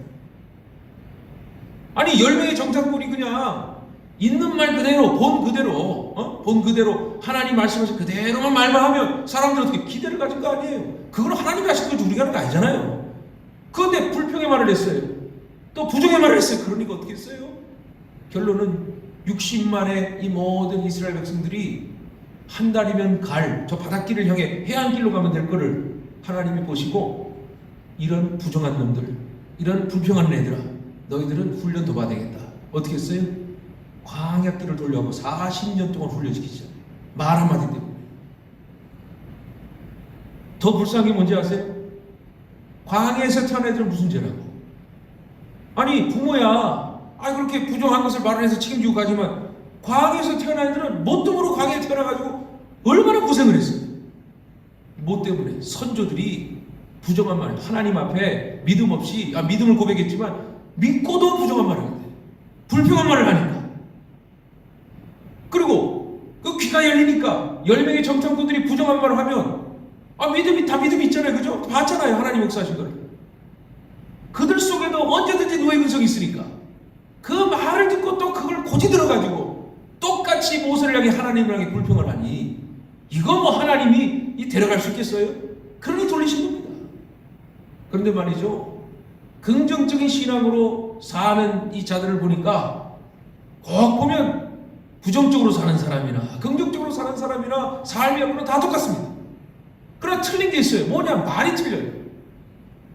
아니 10명의 정탐꾼이 그냥 있는 말 그대로 본 그대로 하나님 말씀하신 그대로만 말만 하면 사람들은 어떻게 기대를 가진 거 아니에요. 그건 하나님이 하신 거지 우리가 하는 거 아니잖아요. 그런데 불평의 말을 했어요. 또 부정의 말을 했어요. 그러니까 어떻게 했어요? 결론은 60만의 이 모든 이스라엘 백성들이 한 달이면 갈 저 바닷길을 향해 해안길로 가면 될 거를 하나님이 보시고 이런 부정한 놈들, 이런 불평한 애들아, 너희들은 훈련 더 받아야 되겠다. 어떻게 했어요? 광야길을 돌려하고 40년 동안 훈련시키죠. 말 한마디 때문에. 더 불쌍한 게 뭔지 아세요? 광야에서 태어난 애들은 무슨 죄라고? 아니 부모야 그렇게 부정한 것을 말을 해서 책임지고 가지만 광야에서 태어난 애들은 뭣도 모르고 광야에 태어나가지고 얼마나 고생을 했어요. 뭐 때문에? 선조들이 부정한 말, 하나님 앞에 믿음 없이 믿음을 고백했지만 믿고도 부정한 말을 하는데 불평한 말을 하니까. 그리고 그 귀가 열리니까 10명의 정탐꾼들이 부정한 말을 하면 믿음이 다 믿음이 있잖아요. 그죠? 봤잖아요. 하나님 역사하신 거를. 그들 속에도 언제든지 노예 근성이 있으니까 그 말을 듣고 또 그걸 고지 들어가지고 똑같이 모세를 향해 하나님을 향해 불평을 하니 이거 뭐 하나님이 데려갈 수 있겠어요? 그러니 돌리신 겁니다. 그런데 말이죠, 긍정적인 신앙으로 사는 이 자들을 보니까 꼭 보면 부정적으로 사는 사람이나 긍정적으로 사는 사람이나 삶의 여건은 다 똑같습니다. 그러나 틀린 게 있어요. 뭐냐? 말이 틀려요.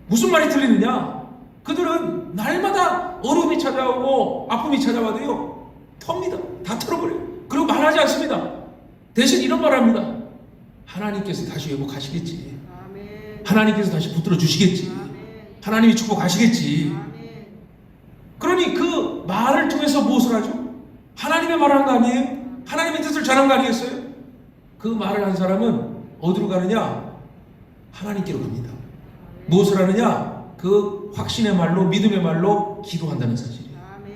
무슨 말이 틀리느냐? 그들은 날마다 어려움이 찾아오고 아픔이 찾아와도요 텁니다. 다 털어버려요. 그리고 말하지 않습니다. 대신 이런 말을 합니다. 하나님께서 다시 회복하시겠지. 아멘. 하나님께서 다시 붙들어 주시겠지. 아멘. 하나님이 축복하시겠지. 아멘. 그러니 그 말을 통해서 무엇을 하죠? 하나님의 말을 한 거 아니에요? 하나님의 뜻을 전한 거 아니겠어요? 그 말을 한 사람은 어디로 가느냐? 하나님께로 갑니다. 무엇을 하느냐? 그 확신의 말로, 믿음의 말로 기도한다는 사실이에요. 아멘.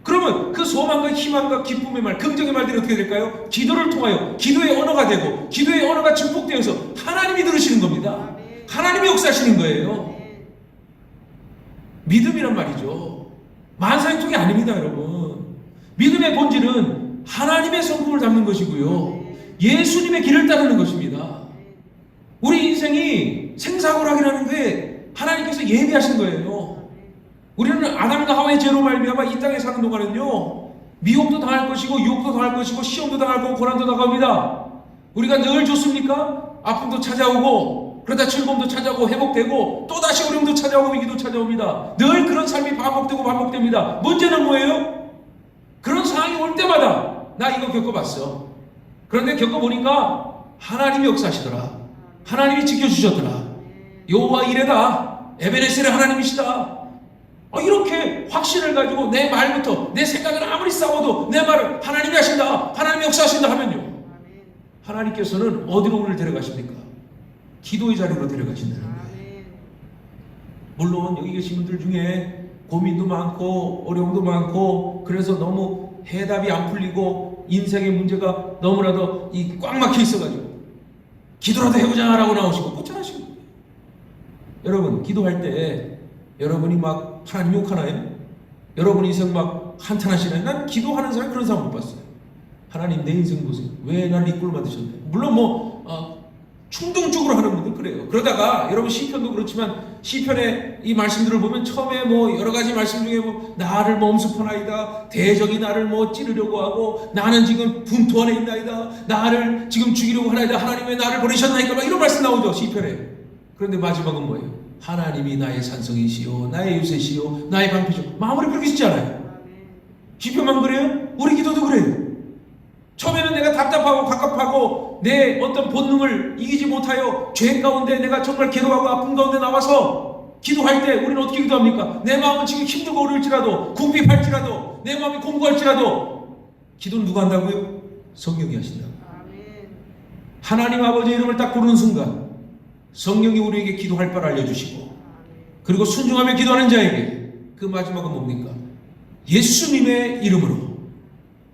그러면 그 소망과 희망과 기쁨의 말, 긍정의 말들이 어떻게 될까요? 기도를 통하여 기도의 언어가 되고 기도의 언어가 증폭되어서 하나님이 들으시는 겁니다. 아멘. 하나님이 역사하시는 거예요. 아멘. 믿음이란 말이죠. 만사형통이 아닙니다, 여러분. 믿음의 본질은 하나님의 성품을 담는 것이고요. 예수님의 길을 따르는 것입니다. 우리 인생이 생사고락이라는 게 하나님께서 예비하신 거예요. 우리는 아담과 하와의 죄로 말미암아 이 땅에 사는 동안은요 미혹도 당할 것이고 유혹도 당할 것이고 시험도 당할 거고 고난도 당합니다. 우리가 늘 좋습니까? 아픔도 찾아오고 그러다 즐거움도 찾아오고 회복되고 또다시 어려움도 찾아오고 위기도 찾아옵니다. 늘 그런 삶이 반복됩니다. 문제는 뭐예요? 그런 상황이 올 때마다 나 이거 겪어봤어. 그런데 겪어보니까 하나님이 역사하시더라. 하나님이 지켜주셨더라. 여호와 이레다. 에베네셀의 하나님이시다. 이렇게 확신을 가지고 내 말부터 내 생각은 아무리 싸워도 내 말을 하나님이 하신다, 하나님이 역사하신다 하면요 하나님께서는 어디로 우리를 데려가십니까? 기도의 자리로 데려가신다는 거예요. 물론 여기 계신 분들 중에 고민도 많고 어려움도 많고 그래서 너무 해답이 안 풀리고 인생의 문제가 너무나도 꽉 막혀 있어가지고 기도라도 해보자라고 나오시고 고쳐하시고 여러분 기도할 때 여러분이 막 하나님 욕하나요? 여러분 인생 막 한탄하시나요? 난 기도하는 사람 그런 사람 못 봤어요. 하나님 내 인생 보세요. 왜 날 이 꼴로 만드셨나요? 물론 충동적으로 하는 분들 그래요. 그러다가 여러분 시편도 그렇지만 시편의 이 말씀들을 보면 처음에 여러 가지 말씀 중에 나를 엄습하나이다, 대적이 나를 찌르려고 하고 나는 지금 분투 안에 있나이다, 나를 지금 죽이려고 하나이다, 하나님 왜 나를 버리셨나이까 막 이런 말씀 나오죠 시편에. 그런데 마지막은 뭐예요? 하나님이 나의 산성이시요 나의 유세시요 나의 방패시요. 마무리 그렇게 짓지 않아요. 시편만 그래요? 우리 기도도 그래요. 처음에는 내가 답답하고 갑갑하고 내 어떤 본능을 이기지 못하여 죄 가운데 내가 정말 괴로워하고 아픔 가운데 나와서 기도할 때 우리는 어떻게 기도합니까? 내 마음은 지금 힘들고 어려울지라도 궁핍할지라도 내 마음이 공고할지라도 기도는 누가 한다고요? 성령이 하신다고. 하나님 아버지의 이름을 딱 부르는 순간 성령이 우리에게 기도할 바를 알려주시고 그리고 순종하며 기도하는 자에게 그 마지막은 뭡니까? 예수님의 이름으로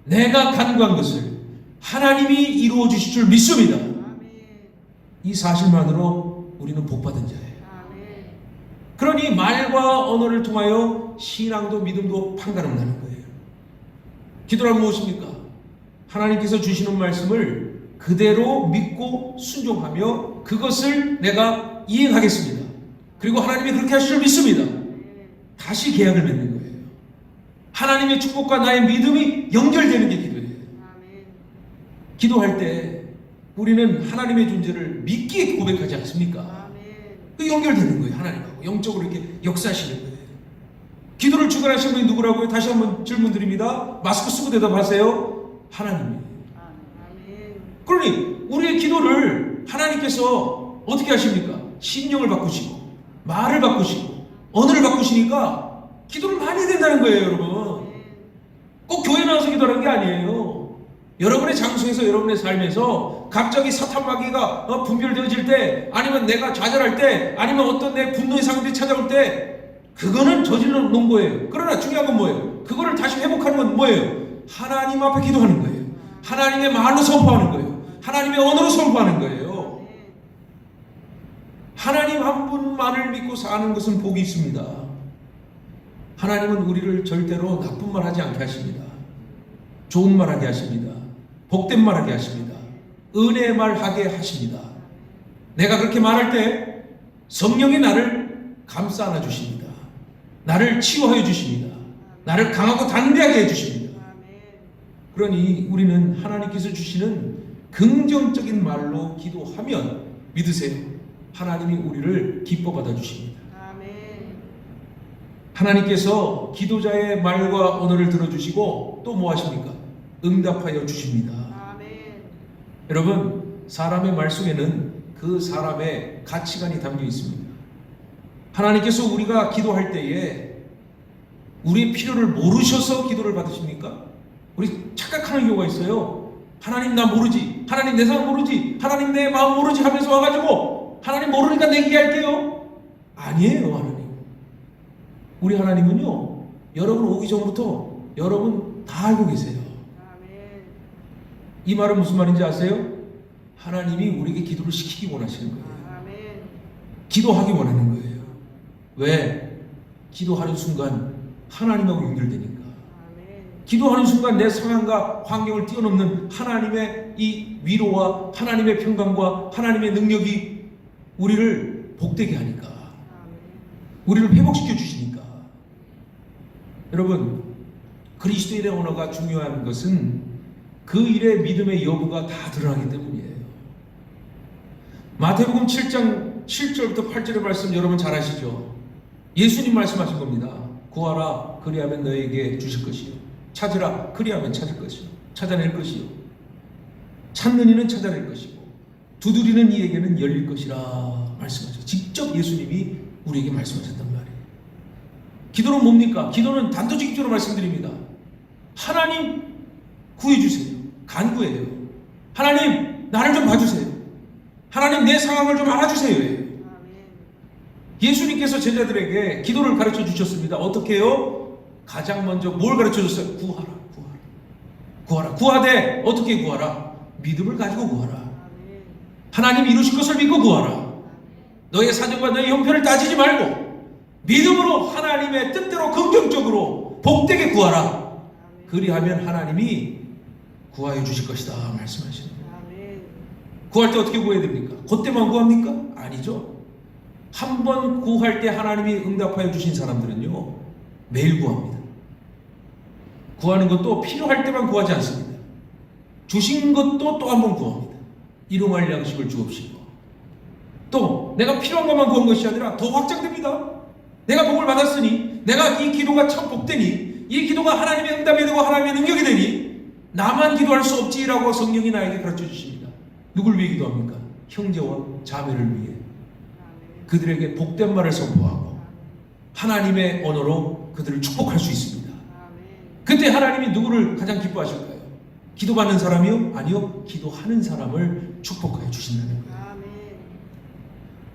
내가 간구한 것을 하나님이 이루어 주실 줄 믿습니다. 이 사실만으로 우리는 복받은 자예요. 그러니 말과 언어를 통하여 신앙도 믿음도 판가름 나는 거예요. 기도란 무엇입니까? 하나님께서 주시는 말씀을 그대로 믿고 순종하며 그것을 내가 이행하겠습니다. 그리고 하나님이 그렇게 하실 줄 믿습니다. 다시 계약을 맺는 거예요. 하나님의 축복과 나의 믿음이 연결되는 게 기도예요. 기도할 때 우리는 하나님의 존재를 믿기에 고백하지 않습니까? 그 연결되는 거예요. 하나님하고 영적으로 이렇게 역사하시는 거예요. 기도를 주관하신 분이 누구라고요? 다시 한번 질문 드립니다. 마스크 쓰고 대답하세요. 하나님이에요. 그러니 우리의 기도를 하나님께서 어떻게 하십니까? 심령을 바꾸시고 말을 바꾸시고 언어를 바꾸시니까 기도를 많이 해야 된다는 거예요. 여러분 꼭 교회 나와서 기도하는 게 아니에요. 여러분의 장소에서 여러분의 삶에서 갑자기 사탄 마귀가 분별되어질 때, 아니면 내가 좌절할 때, 아니면 어떤 내 분노의 상황들이 찾아올 때, 그거는 저질러 놓은 거예요. 그러나 중요한 건 뭐예요? 그거를 다시 회복하는 건 뭐예요? 하나님 앞에 기도하는 거예요. 하나님의 말로 선포하는 거예요. 하나님의 언어로 선포하는 거예요. 하나님 한 분만을 믿고 사는 것은 복이 있습니다. 하나님은 우리를 절대로 나쁜 말 하지 않게 하십니다. 좋은 말 하게 하십니다. 복된 말 하게 하십니다. 은혜의 말 하게 하십니다. 내가 그렇게 말할 때 성령이 나를 감싸 안아 주십니다. 나를 치유하여 주십니다. 나를 강하고 담대하게 해 주십니다. 그러니 우리는 하나님께서 주시는 긍정적인 말로 기도하면 믿으세요. 하나님이 우리를 기뻐 받아 주십니다. 하나님께서 기도자의 말과 언어를 들어주시고 또 뭐 하십니까? 응답하여 주십니다. 여러분, 사람의 말 속에는 그 사람의 가치관이 담겨 있습니다. 하나님께서 우리가 기도할 때에 우리의 필요를 모르셔서 기도를 받으십니까? 우리 착각하는 경우가 있어요. 하나님 나 모르지, 하나님 내 상황 모르지, 하나님 내 마음 모르지 하면서 와가지고 하나님 모르니까 내 얘기할게요. 아니에요. 하나님, 우리 하나님은요, 여러분 오기 전부터 여러분 다 알고 계세요. 이 말은 무슨 말인지 아세요? 하나님이 우리에게 기도를 시키기 원하시는 거예요. 기도하기 원하는 거예요. 왜? 기도하는 순간 하나님하고 연결되니까. 기도하는 순간 내 상황과 환경을 뛰어넘는 하나님의 이 위로와 하나님의 평강과 하나님의 능력이 우리를 복되게 하니까, 우리를 회복시켜 주시니까. 여러분, 그리스도인의 언어가 중요한 것은 그 일의 믿음의 여부가 다 드러나기 때문이에요. 마태복음 7장 7절부터 8절의 말씀 여러분 잘 아시죠? 예수님 말씀하신 겁니다. 구하라 그리하면 너에게 주실 것이요, 찾으라 그리하면 찾을 것이요, 찾아낼 것이요, 찾는 이는 찾아낼 것이고 두드리는 이에게는 열릴 것이라 말씀하셨어요. 직접 예수님이 우리에게 말씀하셨단 말이에요. 기도는 뭡니까? 기도는 단도직입적으로 말씀드립니다. 하나님 구해주세요. 간구예요. 하나님 나를 좀 봐주세요. 하나님 내 상황을 좀 알아주세요. 예수님께서 제자들에게 기도를 가르쳐 주셨습니다. 어떻게 해요? 가장 먼저 뭘 가르쳐 줬어요? 구하라, 구하라, 구하라. 구하되 어떻게 구하라? 믿음을 가지고 구하라. 하나님 이루실 것을 믿고 구하라. 너의 사정과 너의 형편을 따지지 말고 믿음으로 하나님의 뜻대로 긍정적으로 복되게 구하라. 그리하면 하나님이 구하여 주실 것이다 말씀하시는 거예요. 구할 때 어떻게 구해야 됩니까? 그때만 구합니까? 아니죠. 한 번 구할 때 하나님이 응답하여 주신 사람들은요, 매일 구합니다. 구하는 것도 필요할 때만 구하지 않습니다. 주신 것도 또 한 번 구합니다. 일용할 양식을 주옵시고. 또 내가 필요한 것만 구한 것이 아니라 더 확장됩니다. 내가 복을 받았으니, 내가 이 기도가 참 복되니, 이 기도가 하나님의 응답이 되고 하나님의 능력이 되니 나만 기도할 수 없지라고 성령이 나에게 가르쳐 주십니다. 누굴 위해 기도합니까? 형제와 자매를 위해. 그들에게 복된 말을 선포하고 하나님의 언어로 그들을 축복할 수 있습니다. 그때 하나님이 누구를 가장 기뻐하실까요? 기도받는 사람이요? 아니요, 기도하는 사람을 축복하여 주신다는 거예요.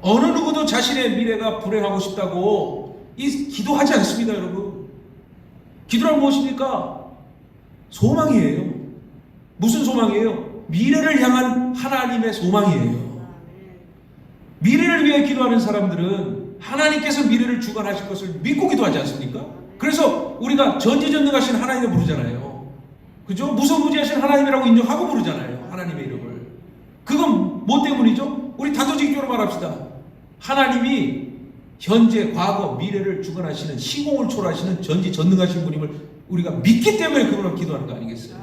어느 누구도 자신의 미래가 불행하고 싶다고 기도하지 않습니다. 여러분, 기도란 무엇입니까? 소망이에요. 무슨 소망이에요? 미래를 향한 하나님의 소망이에요. 미래를 위해 기도하는 사람들은 하나님께서 미래를 주관하실 것을 믿고 기도하지 않습니까? 그래서 우리가 전지전능하신 하나님을 부르잖아요. 그죠? 무소부지하신 하나님이라고 인정하고 부르잖아요. 하나님의 이름을. 그건 뭐 때문이죠? 우리 단도직입적으로 말합시다. 하나님이 현재, 과거, 미래를 주관하시는, 시공을 초월하시는 전지전능하신 분임을 우리가 믿기 때문에 그분을 기도하는 거 아니겠어요?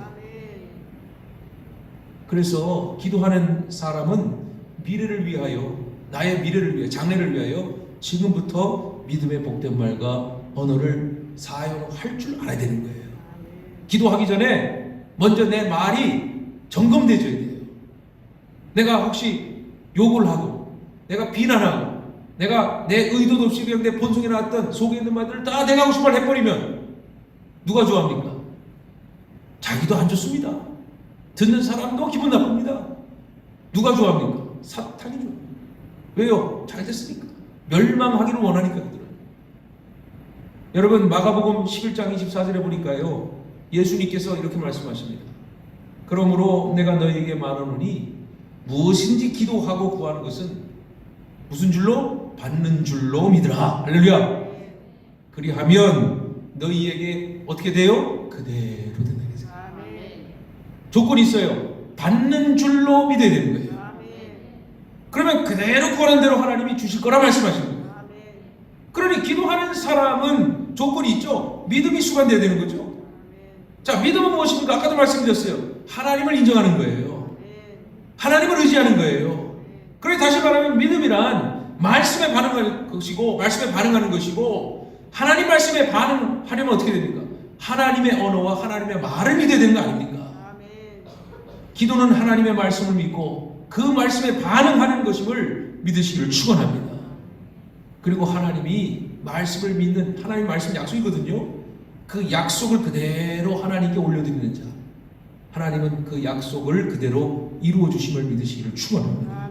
그래서 기도하는 사람은 미래를 위하여, 나의 미래를 위해, 장래를 위하여 지금부터 믿음의 복된 말과 언어를 사용할 줄 알아야 되는 거예요. 기도하기 전에 먼저 내 말이 점검되어야 돼요. 내가 혹시 욕을 하고, 내가 비난하고, 내가 내 의도도 없이 그냥 내 본성에 나왔던 속에 있는 말들을 다 내가 하고 싶은 말 해버리면 누가 좋아합니까? 자기도 안 좋습니다. 듣는 사람도 기분 나쁩니다. 누가 좋아합니까? 사탄이 좋아합니다. 왜요? 잘 됐으니까. 멸망하기를 원하니까 그들은. 여러분, 마가복음 11장 24절에 보니까요, 예수님께서 이렇게 말씀하십니다. 그러므로 내가 너희에게 말하노니 무엇인지 기도하고 구하는 것은 무슨 줄로? 받는 줄로 믿으라. 할렐루야. 그리하면 너희에게 어떻게 돼요? 그대로 된다. 조건이 있어요. 받는 줄로 믿어야 되는 거예요. 그러면 그대로 구하는 대로 하나님이 주실 거라 말씀하시는 거예요. 그러니 기도하는 사람은 조건이 있죠. 믿음이 수반돼야 되는 거죠. 자, 믿음은 무엇입니까? 아까도 말씀드렸어요. 하나님을 인정하는 거예요. 하나님을 의지하는 거예요. 그러니 다시 말하면 믿음이란 말씀에 반응하는 것이고, 말씀에 반응하는 것이고, 하나님 말씀에 반응하려면 어떻게 됩니까? 하나님의 언어와 하나님의 말을 믿어야 되는 거 아닙니까? 기도는 하나님의 말씀을 믿고 그 말씀에 반응하는 것임을 믿으시기를 축원합니다. 그리고 하나님이 말씀을 믿는, 하나님 말씀 약속이거든요. 그 약속을 그대로 하나님께 올려드리는 자, 하나님은 그 약속을 그대로 이루어 주심을 믿으시기를 축원합니다.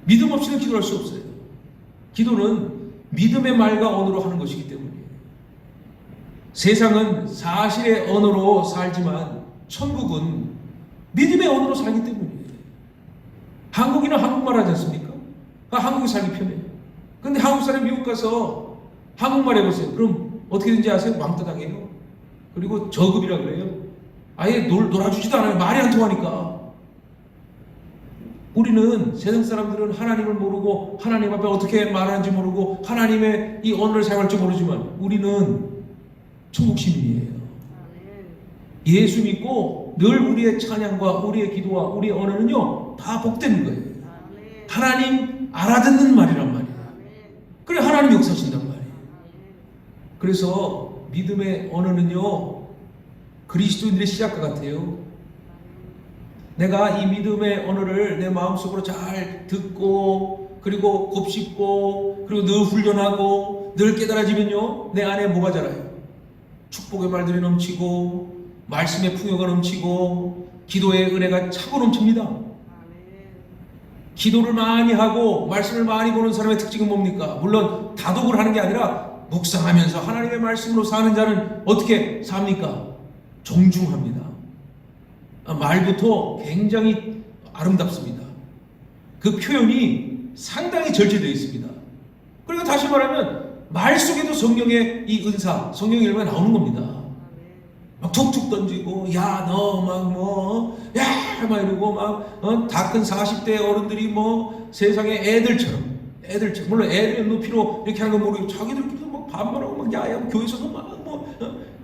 믿음 없이는 기도할 수 없어요. 기도는 믿음의 말과 언어로 하는 것이기 때문이에요. 세상은 사실의 언어로 살지만 천국은 믿음의 언어로 살기 때문이에요. 한국인은 한국말 하지 않습니까? 한국에 살기 편해요. 근데 한국 사람이 미국 가서 한국말 해보세요. 그럼 어떻게 되는지 아세요? 왕따 당해요. 그리고 저급이라 그래요. 아예 놀아주지도 않아요. 말이 안 통하니까. 우리는, 세상 사람들은 하나님을 모르고 하나님 앞에 어떻게 말하는지 모르고 하나님의 이 언어를 사용할 줄 모르지만 우리는 천국 시민이에요. 예수 믿고 늘 우리의 찬양과 우리의 기도와 우리의 언어는요 다 복되는 거예요. 하나님 알아듣는 말이란 말이에요. 그래, 하나님 역사하신단 말이에요. 그래서 믿음의 언어는요 그리스도인들의 시작과 같아요. 내가 이 믿음의 언어를 내 마음속으로 잘 듣고, 그리고 곱씹고, 그리고 늘 훈련하고 늘 깨달아지면요 내 안에 뭐가 자라요? 축복의 말들이 넘치고, 말씀의 풍요가 넘치고, 기도의 은혜가 차고 넘칩니다. 기도를 많이 하고 말씀을 많이 보는 사람의 특징은 뭡니까? 물론 다독을 하는 게 아니라 묵상하면서 하나님의 말씀으로 사는 자는 어떻게 삽니까? 정중합니다. 말부터 굉장히 아름답습니다. 그 표현이 상당히 절제되어 있습니다. 그리고 다시 말하면 말 속에도 성령의 이 은사, 성령의 열매가 나오는 겁니다. 막 툭툭 던지고, 야, 너 막 뭐, 야, 막 이러고 막, 다 큰 40대 어른들이 뭐 세상의 애들처럼, 물론 애들의 높이로 이렇게 하는 건 모르고 자기들끼리도 막 반말하고 막 야야, 교회에서도 막 뭐,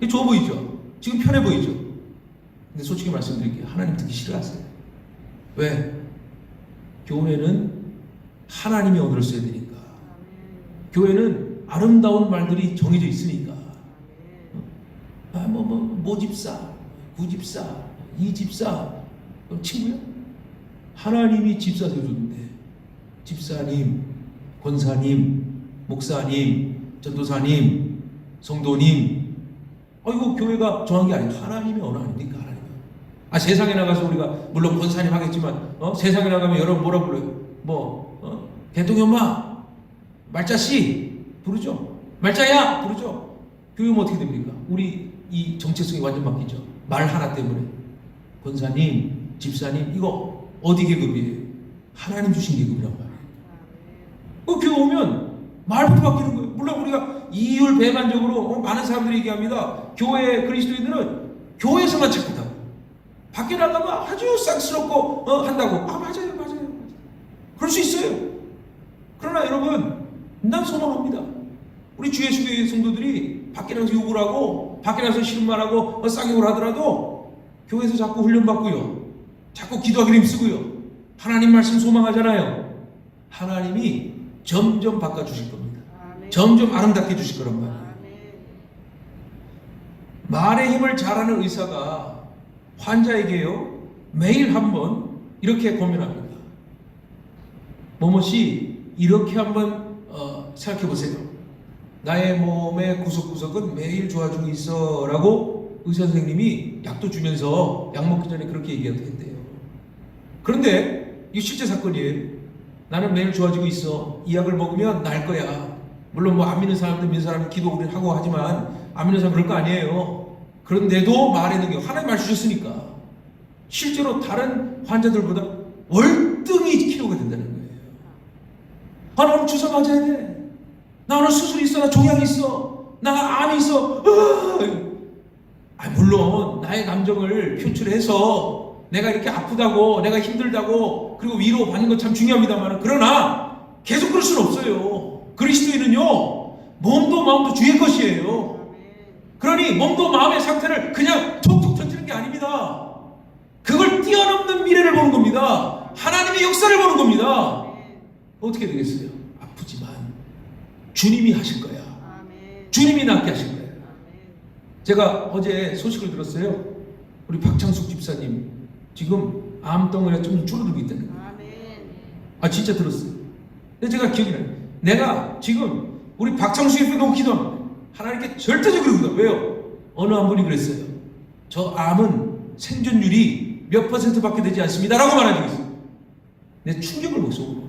좋아 보이죠? 지금 편해 보이죠? 근데 솔직히 말씀드릴게요. 하나님 듣기 싫어하세요. 왜? 교회는 하나님의 언어를 써야 되니까. 교회는 아름다운 말들이 정해져 있으니까. 모집사, 구집사, 이집사, 친구야? 하나님이 집사 세워줬는데, 집사님, 권사님, 목사님, 전도사님, 성도님, 이거 교회가 정한 게 아니에요. 하나님의 언어 아닙니까? 하나님. 세상에 나가서 우리가 물론 권사님 하겠지만, 세상에 나가면 여러분 뭐라 불러요? 대통령마, 말자씨 부르죠. 말자야 부르죠. 교회면 어떻게 됩니까? 우리 이 정체성이 완전 바뀌죠. 말 하나 때문에 권사님, 집사님 이거 어디 계급이에요? 하나님 주신 계급이란 말이에요. 교회 오면 말부터 바뀌는 거예요. 물론 우리가 이율배반적으로 많은 사람들이 얘기합니다. 교회 그리스도인들은 교회에서만 착하다고, 밖에 나가면 아주 쌍스럽고 한다고. 맞아요. 그럴 수 있어요. 그러나 여러분, 난 소망합니다. 우리 주 예수교회 성도들이 밖에 나가서 욕을 하고 밖에 나가서 싫은 말하고 쌍욕을 하더라도 교회에서 자꾸 훈련받고요, 자꾸 기도하기를 힘쓰고요, 하나님 말씀 소망하잖아요. 하나님이 점점 바꿔주실 겁니다. 점점 아름답게 해주실 거란 말이에요. 말의 힘을 잘하는 의사가 환자에게요 매일 한번 이렇게 고민합니다. 뭐뭐씨 이렇게 한번 생각해 보세요. 나의 몸의 구석구석은 매일 좋아지고 있어 라고 의사 선생님이 약도 주면서 약 먹기 전에 그렇게 얘기했대요. 그런데 이 실제 사건이에요. 나는 매일 좋아지고 있어. 이 약을 먹으면 나을 거야. 물론 안 믿는 사람들, 믿는 사람은 기도 우리는 하고 하지만 안 믿는 사람은 그럴 거 아니에요. 그런데도 말의 능력, 하나님 말 주셨으니까 실제로 다른 환자들보다 월등히 치료가 된다는 거예요. 나 오늘 주사 맞아야 돼. 나 오늘 수술 있어. 나 종양 있어. 나 암이 있어. 물론 나의 감정을 표출해서 내가 이렇게 아프다고, 내가 힘들다고, 그리고 위로 받는 건 참 중요합니다만, 그러나 계속 그럴 수는 없어요. 그리스도인은요 몸도 마음도 주의 것이에요. 그러니 몸도 마음의 상태를 그냥 툭툭 던지는 게 아닙니다. 그걸 뛰어넘는 미래를 보는 겁니다. 하나님의 역사를 보는 겁니다. 어떻게 되겠어요? 아프지만 주님이 하실 거야. 주님이 낫게 하실 거예요. 제가 어제 소식을 들었어요. 우리 박창숙 집사님 지금 암덩어리가 좀 줄어들고 있다는 거예요. 진짜 들었어요. 근데 제가 기억이 나요. 내가 지금 우리 박창숙 옆에 너무 기도합니다. 하나님께 절대적으로 기도해요. 왜요? 어느 한 분이 그랬어요. 저 암은 생존율이 몇 %밖에 되지 않습니다 라고 말하고 있어요. 내 충격을 먹어, 속으로.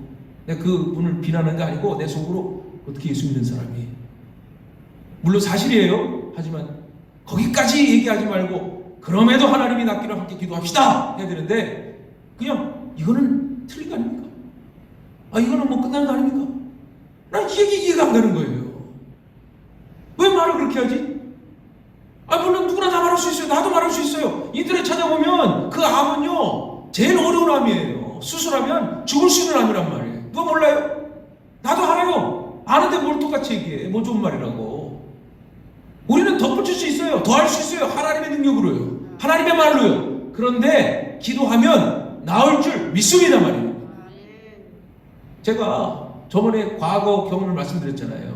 내가 그 분을 비난하는 게 아니고 내 속으로 어떻게 예수 믿는 사람이, 물론 사실이에요. 하지만 거기까지 얘기하지 말고 그럼에도 하나님이 낫기를 함께 기도합시다 해야 되는데, 그냥 이거는 틀린 거 아닙니까? 이거는 뭐 끝나는 거 아닙니까? 난 이 얘기 이해가 안 가는 거예요. 왜 말을 그렇게 하지? 물론 누구나 다 말할 수 있어요. 나도 말할 수 있어요. 인터넷 찾아보면 그 암은요 제일 어려운 암이에요. 수술하면 죽을 수 있는 암이란 말이에요. 누가 몰라요? 나도 알아요. 아는데 뭘 똑같이 얘기해. 뭐 좋은 말이라고. 우리는 덧붙일 수 있어요. 더 할 수 있어요. 하나님의 능력으로요. 하나님의 말로요. 그런데 기도하면 나을 줄 믿습니다 말이에요. 제가 저번에 과거 경험을 말씀드렸잖아요.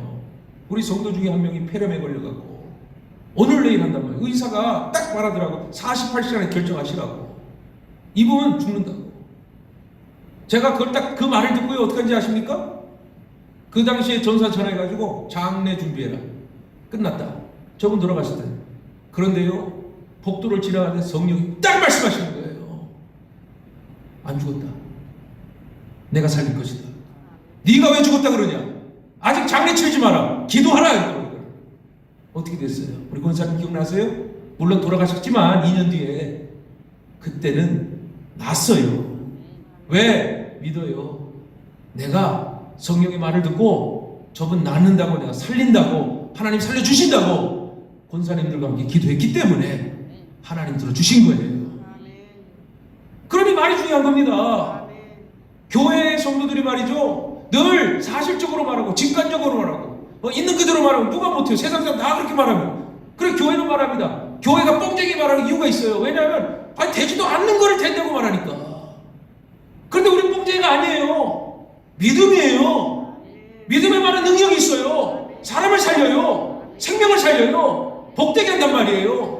우리 성도 중에 한 명이 폐렴에 걸려갖고 오늘 내일 한단 말이에요. 의사가 딱 말하더라고. 48시간에 결정하시라고. 이분은 죽는다고. 제가 그걸 딱 그 말을 듣고 어떻게 한지 아십니까? 그 당시에 전사 전화해가지고 장례 준비해라. 끝났다. 저분 돌아가실 때. 그런데요 복도를 지나가는데 성령이 딱 말씀하시는 거예요. 안 죽었다. 내가 살릴 것이다. 네가 왜 죽었다 그러냐? 아직 장례 치르지 마라. 기도하라. 어떻게 됐어요? 우리 권사님 기억나세요? 물론 돌아가셨지만 2년 뒤에 그때는 났어요. 왜? 믿어요. 내가 성령의 말을 듣고 저분 낫는다고, 내가 살린다고, 하나님 살려주신다고 권사님들과 함께 기도했기 때문에 하나님 들어주신 거예요. 그러니 말이 중요한 겁니다. 교회 성도들이 말이죠 늘 사실적으로 말하고 직관적으로 말하고 있는 그대로 말하고 누가 못해요. 세상 사람 다 그렇게 말하면. 그래 교회는 말합니다. 교회가 뻥쟁이 말하는 이유가 있어요. 왜냐하면 되지도 않는 거를 된다고 말하니까. 그런데 우리는 뻥쟁이가 아니에요. 믿음이에요. 믿음에 많은 능력이 있어요. 사람을 살려요. 생명을 살려요. 복되게 한단 말이에요.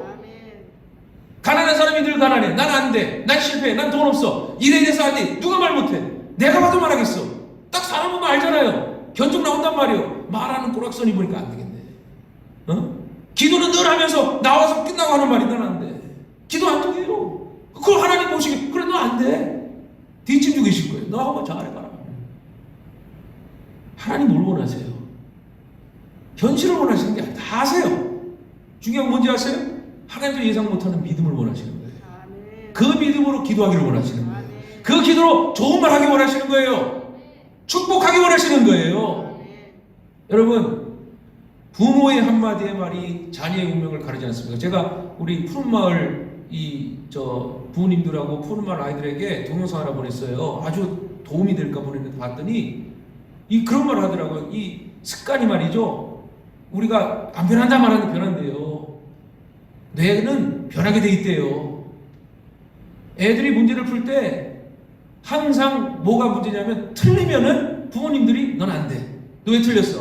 가난한 사람이 늘 가난해. 난 안 돼. 난 실패해. 난 돈 없어. 일에 대해서 안 돼. 누가 말 못해. 내가 봐도 말하겠어. 딱 사람 보면 알잖아요. 견적 나온단 말이에요. 말하는 꼬락선이 보니까 안 되겠네. 기도는 늘 하면서 나와서 끝나고 하는 말이 난 안 돼. 기도 안 되게요. 그걸 하나님 보시기. 그래 너 안 돼. 뒷짐 주고 계실 거예요. 너 한번 잘해봐라. 하나님 뭘 원하세요? 현실을 원하시는 게 아니라 다 아세요. 중요한 건 뭔지 아세요? 하나님도 예상 못하는 믿음을 원하시는 거예요. 그 믿음으로 기도하기를 원하시는 거예요. 그 기도로 좋은 말 하기 원하시는 거예요. 축복하기 원하시는 거예요. 여러분, 부모의 한마디의 말이 자녀의 운명을 가르지 않습니까? 제가 우리 푸른마을 부모님들하고 푸른마을 아이들에게 동영상 하나 보냈어요. 아주 도움이 될까 보냈는데 봤더니 그런 말 하더라고요. 이 습관이 말이죠. 우리가 안 변한다 말하는 변한대요. 뇌는 변하게 돼 있대요. 애들이 문제를 풀 때 항상 뭐가 문제냐면 틀리면은 부모님들이 넌 안 돼. 너 왜 틀렸어?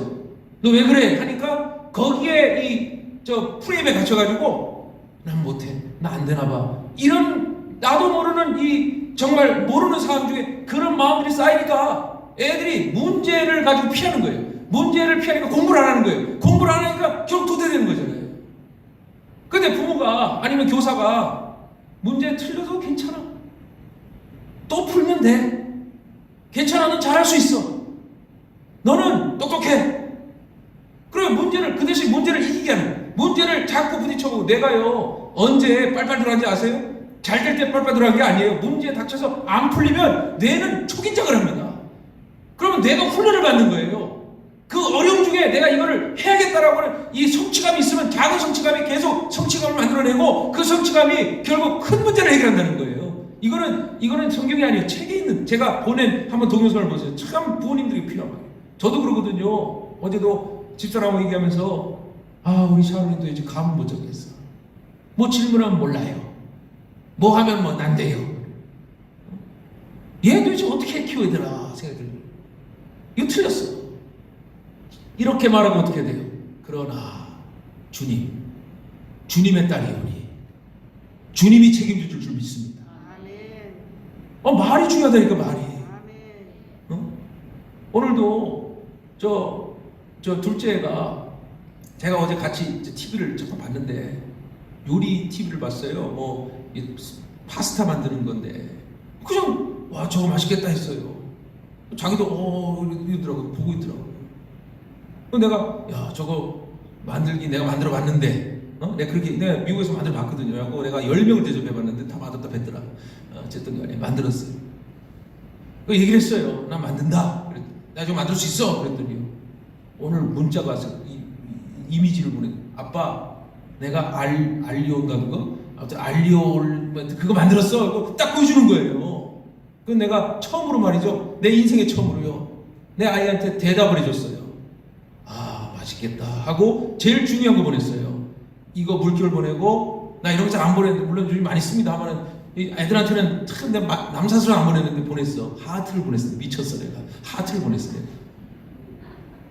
너 왜 그래? 하니까 거기에 프레임에 갇혀가지고 난 못해. 나 안 되나 봐. 이런 나도 모르는 정말 모르는 상황 중에 그런 마음들이 쌓이니까 애들이 문제를 가지고 피하는 거예요. 문제를 피하니까 공부를 안 하는 거예요. 공부를 안 하니까 결국 도태되는 거잖아요. 근데 부모가 아니면 교사가 문제 틀려도 괜찮아. 또 풀면 돼. 괜찮아. 넌 잘할 수 있어. 너는 똑똑해. 그리고 그 대신 문제를 이기게 하는 거예요. 문제를 자꾸 부딪혀보고 내가요 언제 빨빨 들어간지 아세요? 잘 될 때 빨빨 들어간 게 아니에요. 문제에 닥쳐서 안 풀리면 뇌는 초긴장을 합니다. 그러면 뇌가 훈련을 받는 거예요. 그 어려움 중에 내가 이거를 해야겠다라고 하는 이 성취감이 있으면 작은 성취감이 계속 성취감을 만들어내고 그 성취감이 결국 큰 문제를 해결한다는 거예요. 이거는 성경이 아니에요. 책에 있는 제가 보낸 한번 동영상을 보세요. 참 부모님들이 필요한 거예요. 저도 그러거든요. 어제도 집사람하고 얘기하면서 우리 샤론이도 이제 감은 못 잡겠어. 뭐 질문하면 몰라요. 뭐 하면 뭐 안 돼요. 얘 도대체 어떻게 키워야 되나 생각이 들어요. 이거 틀렸어. 이렇게 말하면 어떻게 돼요? 그러나 주님의 딸이오니 주님이 책임질 줄 믿습니다. 말이 중요하다니까 말이. 오늘도 저 둘째가 제가 어제 같이 TV를 잠깐 봤는데 요리 TV를 봤어요. 파스타 만드는 건데 그냥 와 저거 맛있겠다 했어요. 자기도 이러더라고요. 보고 있더라고요. 내가 저거 만들기 내가 만들어 봤는데 내가 미국에서 만들어 봤거든요. 하고 내가 10명을 대접해 봤는데 다 맛없다 뱉더라. 어쨌든 간에 만들었어요. 그 얘기를 했어요. 나 만든다. 나 좀 만들 수 있어. 그랬더니 오늘 문자가 와서 이미지를 보내. 아빠 내가 알리오인가 그거? 아무튼 알리올 그거 만들었어. 그거 딱 보여주는 거예요. 그건 내가 처음으로 말이죠. 내 인생의 처음으로요. 내 아이한테 대답을 해줬어요. 맛있겠다 하고 제일 중요한 거 보냈어요. 이거 물결 보내고 나 이런 거 잘 안 보냈는데 물론 요즘 많이 씁니다 하면은 애들한테는 참 남사스러워 안 보냈는데 보냈어. 하트를 보냈어. 미쳤어 내가. 하트를 보냈어 내가.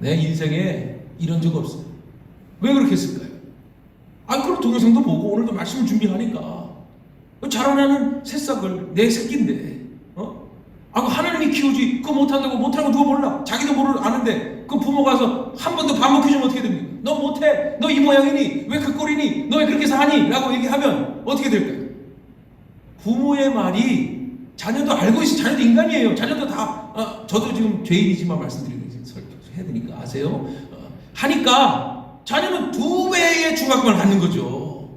내 인생에 이런 적 없어. 왜 그렇게 했을까요? 그럼 동영상도 보고 오늘도 말씀을 준비하니까 자라나는 새싹을 내 새끼인데 하나님이 키우지 그거 못한다고 못하는 거 누가 몰라. 자기도 아는데 그 부모가 가서 한 번 더 밥 먹혀주면 어떻게 됩니까? 너 못해. 너 이 모양이니? 왜 그 꼴이니? 너 왜 그렇게 사니? 라고 얘기하면 어떻게 될까요? 부모의 말이 자녀도 알고 있어. 자녀도 인간이에요. 자녀도 다 저도 지금 죄인이지만 말씀드리고 해야 되니까 아세요? 하니까 자녀는 2배의 중압감을 갖는 거죠.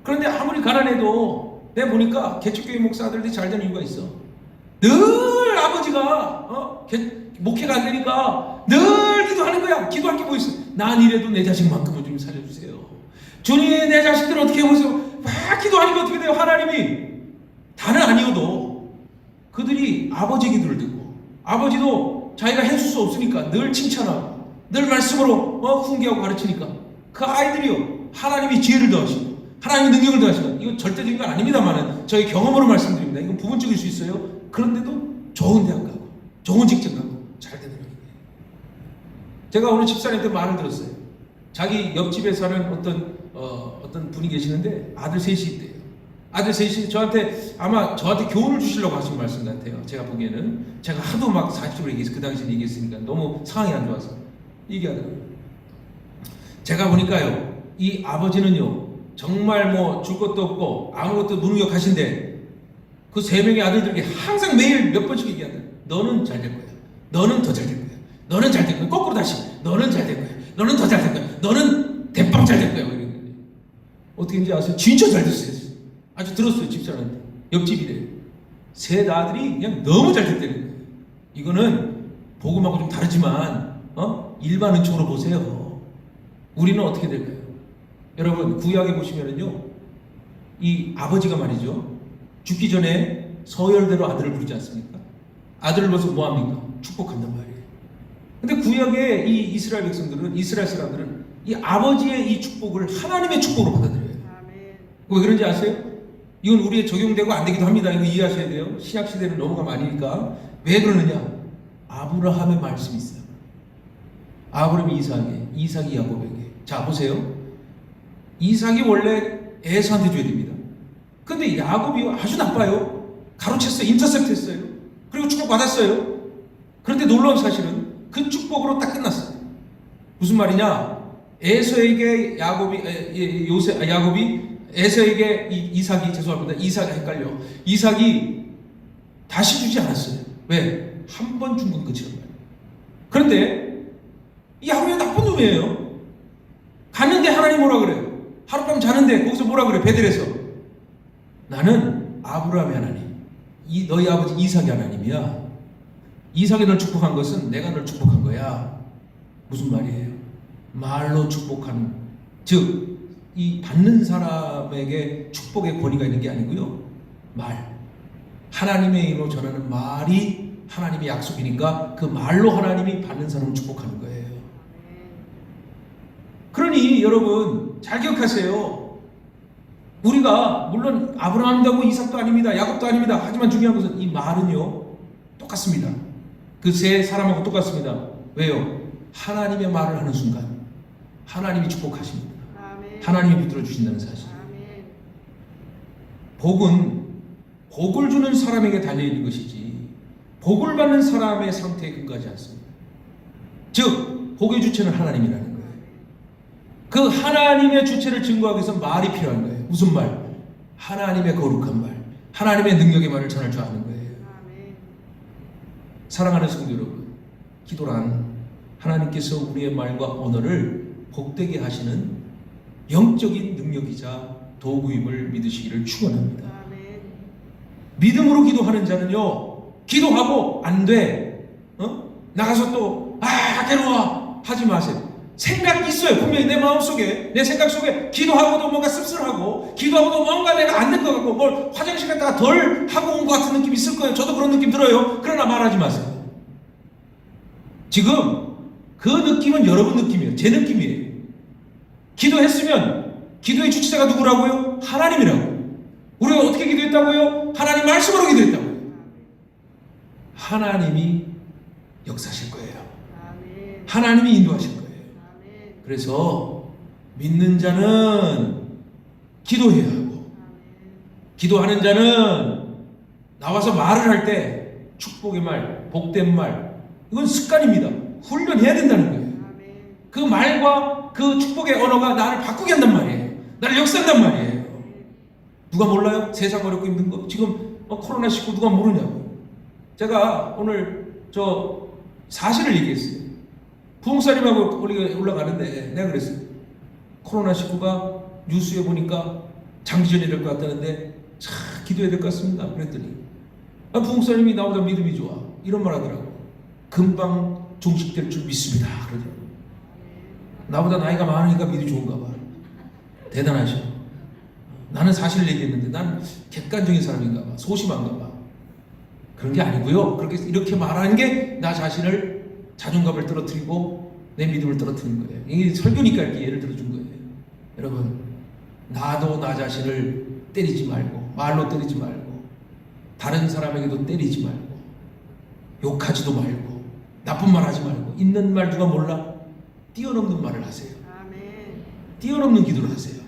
그런데 아무리 가난해도 내가 보니까 개척교회 목사들이 잘 되는 이유가 있어. 늘 아버지가 목회가 안 되니까 늘 기도하는 거야. 기도할 게 뭐 있어? 난 이래도 내 자식만큼은 좀 살려주세요. 주님 내 자식들 어떻게 해보세요. 막 기도하니까 어떻게 돼요? 하나님이 다는 아니어도 그들이 아버지 기도를 듣고 아버지도 자기가 해줄 수 없으니까 늘 칭찬하고 늘 말씀으로 훈계하고 가르치니까 그 아이들이요 하나님이 지혜를 더하시고 하나님이 능력을 더하시고 이거 절대적인 건 아닙니다만은 저희 경험으로 말씀드립니다. 이건 부분적일 수 있어요. 그런데도 좋은 대학 가고 좋은 직장 가고 잘 되는 거예요. 제가 오늘 집사님한테 말을 들었어요. 자기 옆집에 사는 어떤 분이 계시는데 아들 셋이 있대요. 아들 셋이 저한테 교훈을 주시려고 하신 말씀 같아요. 제가 보기에는 제가 하도 막 사직적으로 얘기해서 그 당시에 얘기했으니까 너무 상황이 안 좋아서 얘기하더라고요. 제가 보니까요 이 아버지는요 정말 줄 것도 없고 아무것도 무능력하신데 그 3명의 아들들에게 항상 매일 몇 번씩 얘기하는 너는 잘 될 거야. 너는 더 잘 될 거야. 너는 잘 될 거야. 거꾸로 다시 너는 잘 될 거야. 너는 더 잘 될 거야. 너는 대빵 잘 될 거야. 어떻게 했는지 아세요? 진짜 잘 됐어요. 아주 들었어요. 집사람한테. 옆집이래요. 세 아들이 그냥 너무 잘 됐다는 거예요. 이거는 복음하고 좀 다르지만 일반 은총으로 보세요. 우리는 어떻게 될까요? 여러분 구약에 보시면은요, 이 아버지가 말이죠, 죽기 전에 서열대로 아들을 부르지 않습니까? 아들을 벌써 뭐합니까? 축복한단 말이에요. 근데 구약의 이 이스라엘 백성들은, 이스라엘 사람들은 이 아버지의 이 축복을 하나님의 축복으로 받아들여요. 왜 그런지 아세요? 이건 우리에 적용되고 안 되기도 합니다. 이거 이해하셔야 돼요. 신약 시대를 넘어가면 아니니까. 왜 그러느냐? 아브라함의 말씀이 있어요. 아브라함이 이삭에게, 이삭이 야곱에게. 자 보세요. 이삭이 원래 에서한테 줘야 됩니다. 근데 야곱이 아주 나빠요. 가로챘어요. 인터셉트 했어요. 그리고 축복 받았어요. 그런데 놀라운 사실은 그 축복으로 딱 끝났어요. 무슨 말이냐? 에서에게 야곱이 에서에게 이삭이, 죄송합니다, 이삭이 헷갈려. 이삭이 다시 주지 않았어요. 왜? 한 번 준 건 끝이란 말이에요. 그런데 이 야곱이 나쁜 놈이에요. 갔는데 하나님 뭐라 그래요? 하룻밤 자는데 거기서 뭐라 그래요? 베델에서 나는 아브라함의 하나님, 너희 아버지 이삭의 하나님이야. 이삭이 널 축복한 것은 내가 널 축복한 거야. 무슨 말이에요? 말로 축복하는, 즉 이 받는 사람에게 축복의 권위가 있는 게 아니고요, 말, 하나님의 이름으로 전하는 말이 하나님의 약속이니까 그 말로 하나님이 받는 사람을 축복하는 거예요. 그러니 여러분 잘 기억하세요. 우리가 물론 아브라함도 하고 이삭도 아닙니다, 야곱도 아닙니다. 하지만 중요한 것은 이 말은요 똑같습니다. 그 세 사람하고 똑같습니다. 왜요? 하나님의 말을 하는 순간 하나님이 축복하십니다. 하나님이 붙들어 주신다는 사실. 복은 복을 주는 사람에게 달려있는 것이지 복을 받는 사람의 상태에 근거하지 않습니다. 즉 복의 주체는 하나님이라는 거예요. 그 하나님의 주체를 증거하기 위해서 말이 필요한 거예요. 무슨 말? 하나님의 거룩한 말, 하나님의 능력의 말을 전할 줄 아는 거예요. 사랑하는 성도 여러분, 기도란 하나님께서 우리의 말과 언어를 복되게 하시는 영적인 능력이자 도구임을 믿으시기를 축원합니다. 믿음으로 기도하는 자는요, 기도하고 안 돼, 나가서 또 괴로워 하지 마세요. 생각이 있어요. 분명히 내 마음속에, 내 생각 속에 기도하고도 뭔가 씁쓸하고, 기도하고도 뭔가 내가 안 될 것 같고, 뭘 화장실 갔다가 덜 하고 온 것 같은 느낌이 있을 거예요. 저도 그런 느낌 들어요. 그러나 말하지 마세요. 지금 그 느낌은 여러분 느낌이에요. 제 느낌이에요. 기도했으면 기도의 주체자가 누구라고요? 하나님이라고. 우리가 어떻게 기도했다고요? 하나님 말씀으로 기도했다고요. 하나님이 역사하실 거예요. 하나님이 인도하실 거예요. 그래서 믿는 자는 기도해야 하고, 기도하는 자는 나와서 말을 할 때 축복의 말, 복된 말, 이건 습관입니다. 훈련해야 된다는 거예요. 그 말과 그 축복의 언어가 나를 바꾸게 한단 말이에요. 나를 역사한단 말이에요. 누가 몰라요? 세상 어렵고 힘든 거. 지금 코로나19 누가 모르냐고. 제가 오늘 저 사실을 얘기했어요. 부흥사님하고 올라가는데 내가 그랬어요. 코로나19가 뉴스에 보니까 장기전이 될 것 같다는데 참 기도해야 될 것 같습니다. 그랬더니 부흥사님이 나보다 믿음이 좋아, 이런 말 하더라고. 금방 종식될 줄 믿습니다. 그러더라고. 나보다 나이가 많으니까 믿음이 좋은가 봐. 대단하셔. 나는 사실을 얘기했는데 난 객관적인 사람인가 봐, 소심한가 봐. 그런 게 아니고요. 그렇게 이렇게 말하는 게 나 자신을, 자존감을 떨어뜨리고 내 믿음을 떨어뜨리는 거예요. 이게 설교니까 이렇게 예를 들어준 거예요. 여러분, 나도 나 자신을 때리지 말고, 말로 때리지 말고, 다른 사람에게도 때리지 말고, 욕하지도 말고, 나쁜 말 하지 말고, 있는 말 누가 몰라? 뛰어넘는 말을 하세요. 뛰어넘는 기도를 하세요.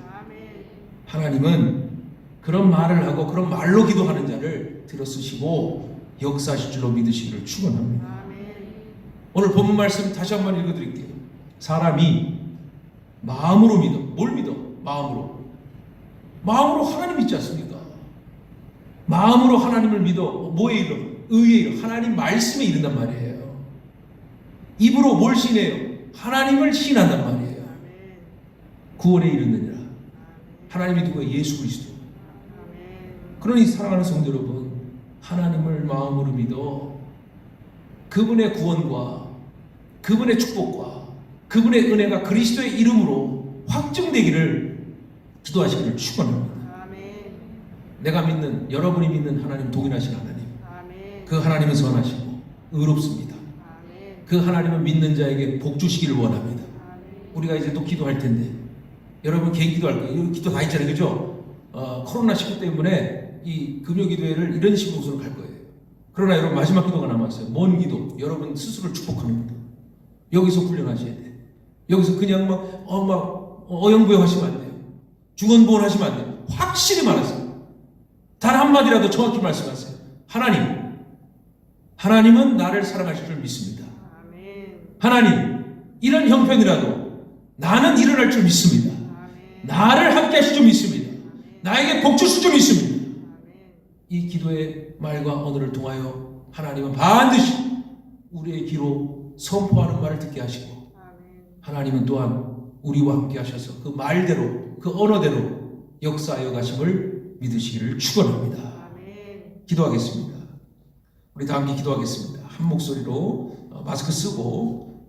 하나님은 그런 말을 하고 그런 말로 기도하는 자를 들어쓰시고 역사하실 줄로 믿으시기를 축원합니다. 오늘 본문 말씀 다시 한번 읽어드릴게요. 사람이 마음으로 믿어. 뭘 믿어? 마음으로. 마음으로 하나님 믿지 않습니까? 마음으로 하나님을 믿어. 뭐에 이르러? 의에 이르러. 하나님 말씀에 이른단 말이에요. 입으로 뭘 시인해요? 하나님을 시인한단 말이에요. 구원에 이르느니라. 하나님이 누구예요? 예수 그리스도. 그러니 사랑하는 성도 여러분, 하나님을 마음으로 믿어 그분의 구원과 그분의 축복과 그분의 은혜가 그리스도의 이름으로 확증되기를 기도하시기를 축원합니다. 내가 믿는, 여러분이 믿는 하나님, 동일하신 하나님, 그 하나님은 선하시고 의롭습니다. 그 하나님은 믿는 자에게 복 주시기를 원합니다. 우리가 이제 또 기도할 텐데, 여러분 개인 기도할 거예요. 여기 기도 다 있잖아요, 그죠? 코로나19 때문에 이 금요기도회를 이런 식으로 우선 갈 거예요. 그러나 여러분 마지막 기도가 남았어요. 먼 기도. 여러분 스스로를 축복합니다. 여기서 훈련하셔야 돼요. 여기서 그냥 어영부영 하시면 안 돼요. 중언부언 하시면 안 돼요. 확실히 말하세요. 단 한마디라도 정확히 말씀하세요. 하나님은 나를 사랑하실 줄 믿습니다. 하나님, 이런 형편이라도 나는 일어날 줄 믿습니다. 나를 함께 하실 줄 믿습니다. 나에게 복 주실 줄 믿습니다. 이 기도의 말과 언어를 통하여 하나님은 반드시 우리의 귀로 선포하는 말을 듣게 하시고, 하나님은 또한 우리와 함께 하셔서 그 말대로, 그 언어대로 역사하여 가심을 믿으시기를 축원합니다. 기도하겠습니다. 우리 다 함께 기도하겠습니다. 한 목소리로 마스크 쓰고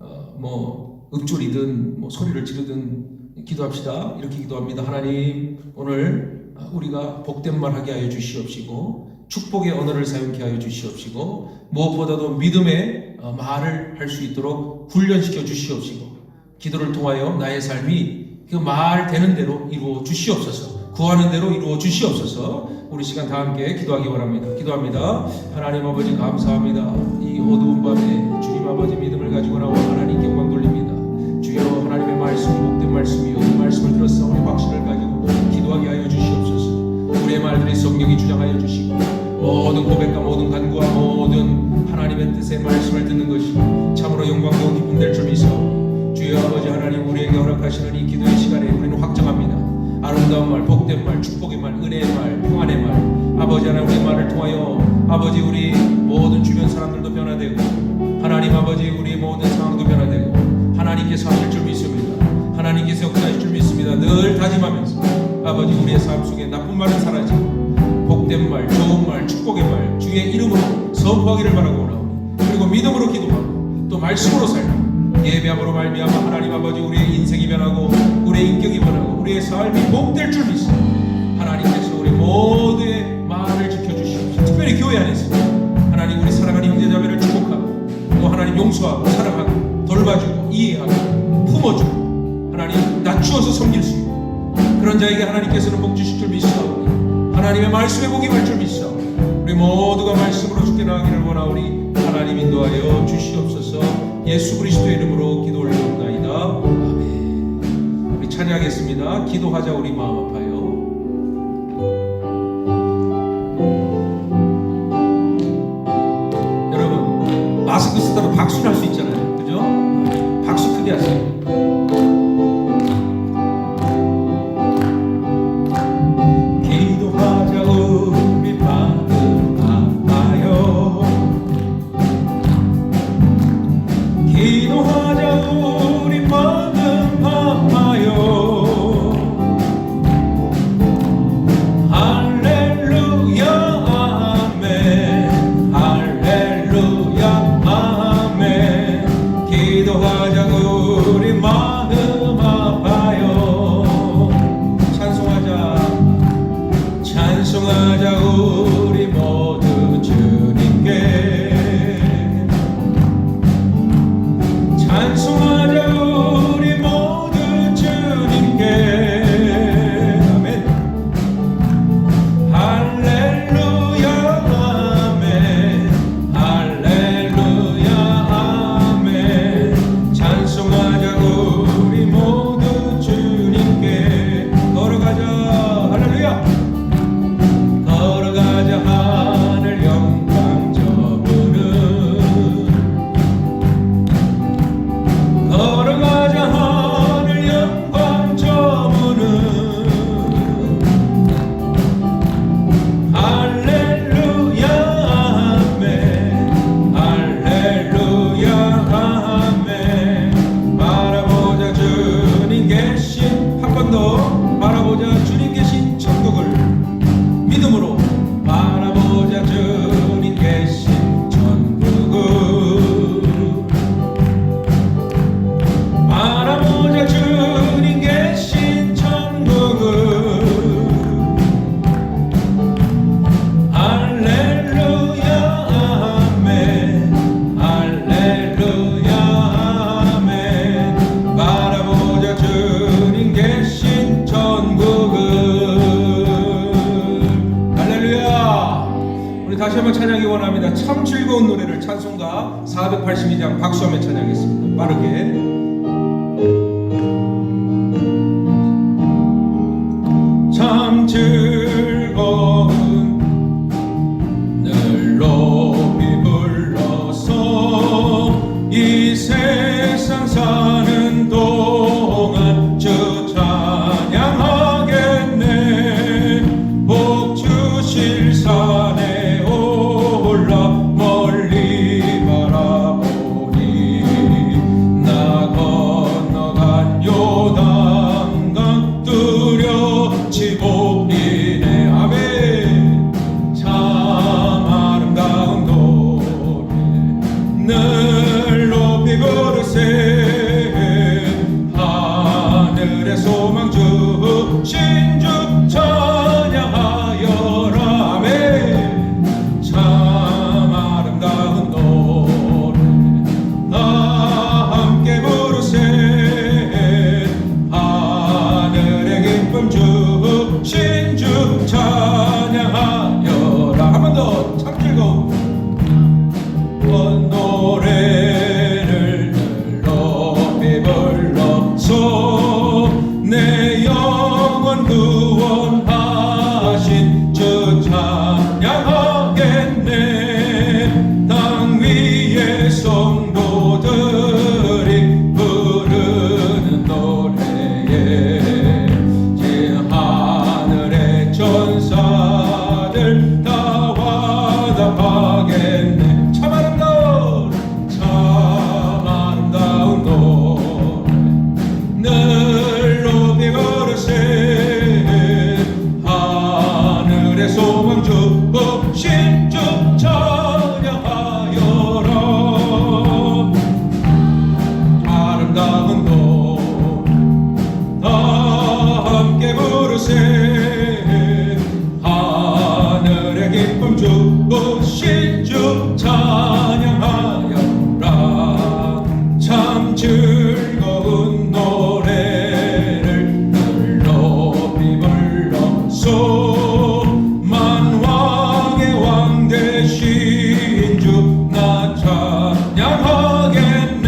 읍조리든 소리를 지르든 기도합시다. 이렇게 기도합니다. 하나님, 오늘 우리가 복된 말 하게 하여 주시옵시고 축복의 언어를 사용케 하여 주시옵시고 무엇보다도 믿음의 말을 할 수 있도록 훈련시켜 주시옵시고 기도를 통하여 나의 삶이 그 말 되는 대로 이루어 주시옵소서. 구하는 대로 이루어 주시옵소서. 우리 시간 다 함께 기도하기 바랍니다. 기도합니다. 하나님 아버지 감사합니다. 이 어두운 밤에 주님 아버지 믿음을 가지고 나와 하나님께 영광 돌립니다. 주여, 하나님의 말씀이 복된 말씀이요, 이 말씀을 들었사오니 확신을 가지고 기도하게 하여 주시옵소서. 우리의 말들이 성령이 주장하여 주시고 모든 고백과 모든 간구와 모든 하나님의 뜻의 말씀을 듣는 것이 참으로 영광과 기쁨 될 줄 믿사오니 주여 아버지 하나님, 우리에게 허락하시는 이 기도의 시간에 우리는 확정합니다. 아름다운 말, 복된 말, 축복의 말, 은혜의 말, 평안의 말, 아버지 하나님, 우리의 말을 통하여 아버지 우리 모든 주변 사람들도 변화되고 하나님 아버지 우리 모든 상황도 변화되고 하나님께서 하실 줄 믿습니다. 하나님께서 역사하실 줄 믿습니다. 늘 다짐하면서 아버지 우리의 삶 속에 나쁜 말은 사라지고 복된 말, 좋은 말, 축복의 말 주의 이름으로 선포하기를 바라고 오나오니 그리고 믿음으로 기도하고 또 말씀으로 살고 예배함으로 말미암아 하나님 아버지 우리의 인생이 변하고 우리의 인격이 변하고 우리의 삶이 복될 줄 믿습니다. 하나님께서 우리 모두의 말을 지켜주시옵소서. 특별히 교회 안에서 하나님 우리 사랑하는 형제자매를 축복하고 또 하나님 용서하고 사랑하고 돌봐주고 이해하고 품어주고 하나님 낮추어서 섬길 수 있고 그런 자에게 하나님께서는 복 주실 줄 믿사오니 하나님의 말씀에 복이 갈 줄 믿사오니 우리 모두가 말씀으로 죽게 나가기를 원하오니 하나님 인도하여 주시옵소서. 예수 그리스도의 이름으로 기도 올려옵나이다. 아멘. 우리 찬양하겠습니다. 기도하자 우리 마음 아파요. 여러분 마스크 쓰다가 박수를 할 수 있잖아요, 그죠? 박수 크게 하세요. 기도하자 우리 마음 아파요. 기도하자 우리 마음 아파요. 할렐루야 아멘. 할렐루야 아멘. 참 즐거운 노래를 찬송가 482장 박수하며 찬양했습니다. 빠르게. 참 즐거운 늘 높이 불러서 이 세상 사는 동안 주 찬양하겠네. 복 주실 산에 올라 멀리 바라보니 나 건너간 요단강 두렵지 보이네. 아멘. 참 아름다운 노래 늘 높이 부르세. 하늘의 소망 주신 주 찬양하여라. 아멘. 참 아름다운 노래 다 함께 부르세. 하늘의 기쁨 주신 주 찬양하여라. 한 번 더. 참 즐거운 노래를 늘 높이 불러서 내 영혼 구원하신 주 찬양하겠네. 땅 위의 성도들이 부르는 노래에 제 하늘의 천사들 다 화답하겠네. 참 아름다운 노래 늘 높이 부르세. 하늘의 소망 주신 주 찬양하여라. 아름다운 노래 다 함께 부르세. 하늘의 기쁨 주신 주 찬양하여라. 참 즐거운 노래를 늘 높이 불러서 만왕의 왕 되신 주 나 찬양하겠네.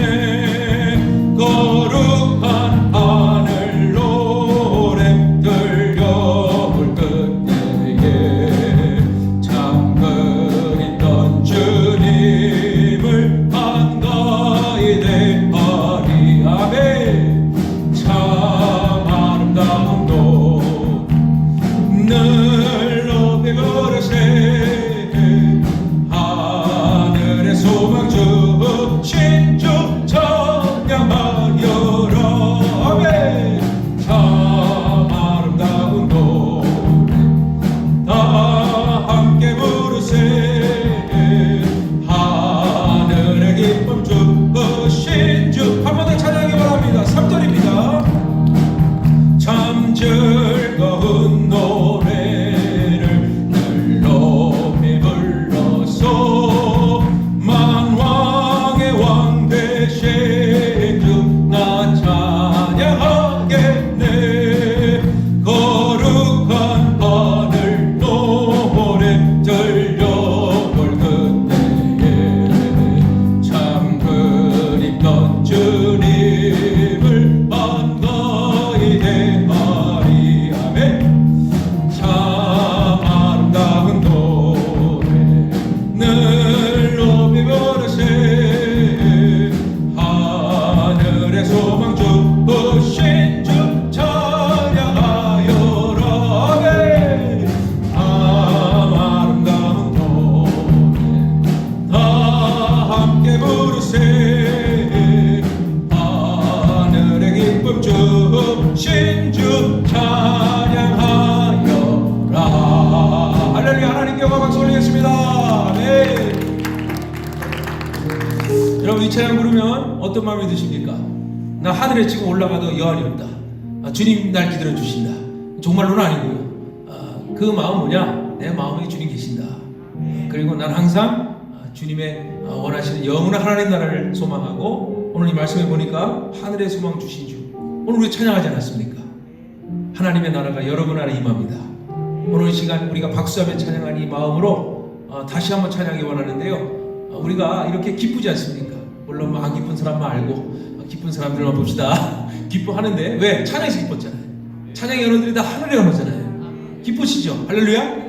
거룩한 하늘 노래 들려올 그때에 참 그리던 주님을 한가히 대하리. 아멘. 참 아름다운 노래 늘 높이 부르세. 하늘의 소망 주신 주 찬양하여라. 아멘. 참 아름다운 노래 다 함께 부르세. 하늘의 기쁨 주신 주. 한 번 더 찬양하기 바랍니다. 3절입니다. 참 즐거운 노래를 늘 높이 불러서 만왕의 왕 되신 주 나 찬양하겠네. 거룩한 하늘 노래 들려올 그때에 참 그립던 주님을 한가히 대하리. 아멘. 참 아름다운 노래 늘 높이 부르세. 하늘의 소망 주신 주 찬양하여라. 아멘. 참 아름다운 노래 다 함께 부르세. 하늘의 기쁨 주신 주 찬양하여라. 할렐루야. 하나님께 영광 박수 올리겠습니다. 네. 여러분 이 찬양 부르면 어떤 마음이 드십니까? 나 하늘에 지금 올라가도 여한이 없다. 주님 날 기다려 주신다. 정말로는 아니고요. 그 마음 뭐냐? 내 마음에 주님 계신다. 그리고 난 항상 주님의 원하시는 영원한 하나님 나라를 소망하고, 오늘 이 말씀에 보니까 하늘의 소망 주신 주, 오늘 우리 찬양하지 않았습니까? 하나님의 나라가 여러분 안에 임합니다. 오늘 이 시간 우리가 박수하며 찬양한 이 마음으로 다시 한번 찬양하기 원하는데요. 우리가 이렇게 기쁘지 않습니까? 물론 안 기쁜 사람만 알고 기쁜 사람들만 봅시다. 기뻐하는데 왜? 찬양에서 기뻤잖아요. 찬양의 언어들이 다 하늘의 언어잖아요. 기쁘시죠? 할렐루야?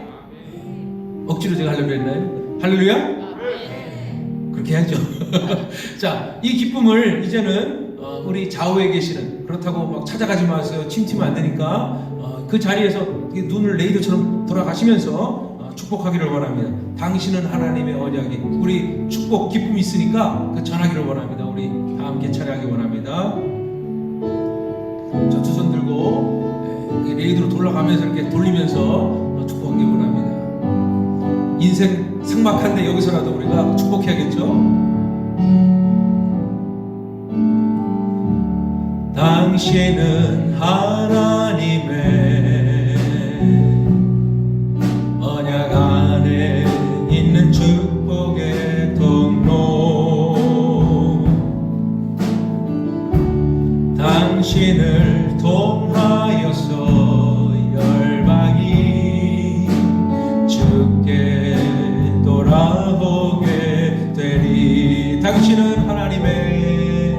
억지로 제가 할렐루야 했나요? 할렐루야? 그렇게 해야죠. 자, 이 기쁨을 이제는 우리 좌우에 계시는, 그렇다고 막 찾아가지 마세요. 침튀면 안 되니까 그 자리에서 눈을 레이더처럼 돌아가시면서 축복하기를 원합니다. 당신은 하나님의 언약이, 우리 축복 기쁨이 있으니까 그 전하기를 원합니다. 우리 다 함께 찬양하기 원합니다. 자, 두 손 들고 레이더로 돌아가면서 이렇게 돌리면서 축복하기 원합니다. 인생 삭막한데 여기서라도 우리가 축복해야겠죠? 당신은 하나님의 언약 안에 있는 축복의 통로, 당신을 통하여서 열방이 주께 돌아오게 되리. 당신은 하나님의,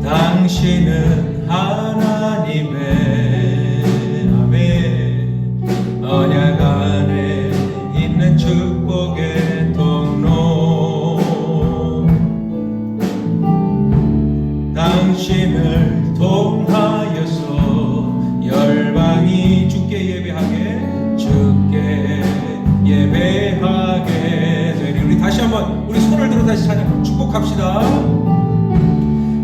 당신은 하나님의 아멘 언약 안에 있는 축복의 통로, 당신을 통하여서 열방이 주께 예배하게, 주께 예배하게 되리. 우리 다시 한번 우리 손을 들어 다시 찬양 축복합시다.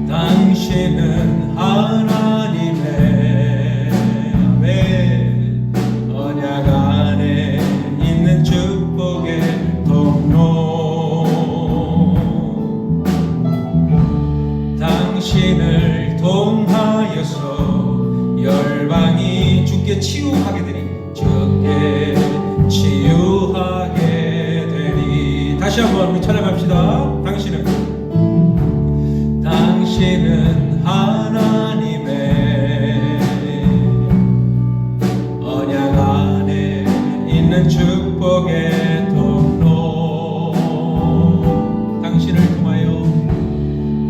당신은 하나님의 아멘 언약 안에 있는 축복의 통로, 당신을 통하여서 열방이 주께 치유하게 되리, 주께 치유하게 되리. 다시 한번 우리 찬양합시다. 당신은 하나님의 언약 안에 있는 축복의 통로, 당신을 통하여,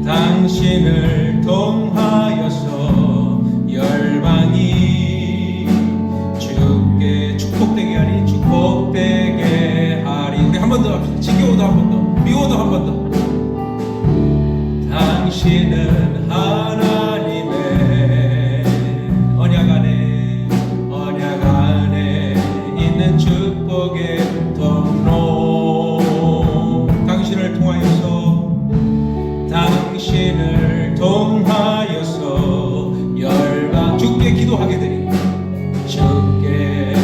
당신을 통하여서 열방이 주께 축복되게 하리, 축복되게 하리. 우리 한 번 더 합시다. 지겨워도 한 번 더, 미워도 한 번 더. 당신은 하나님의 언약 안에 있는 축복의 통로, 당신을 통하여서 열방 주께 기도하게 되리, 주께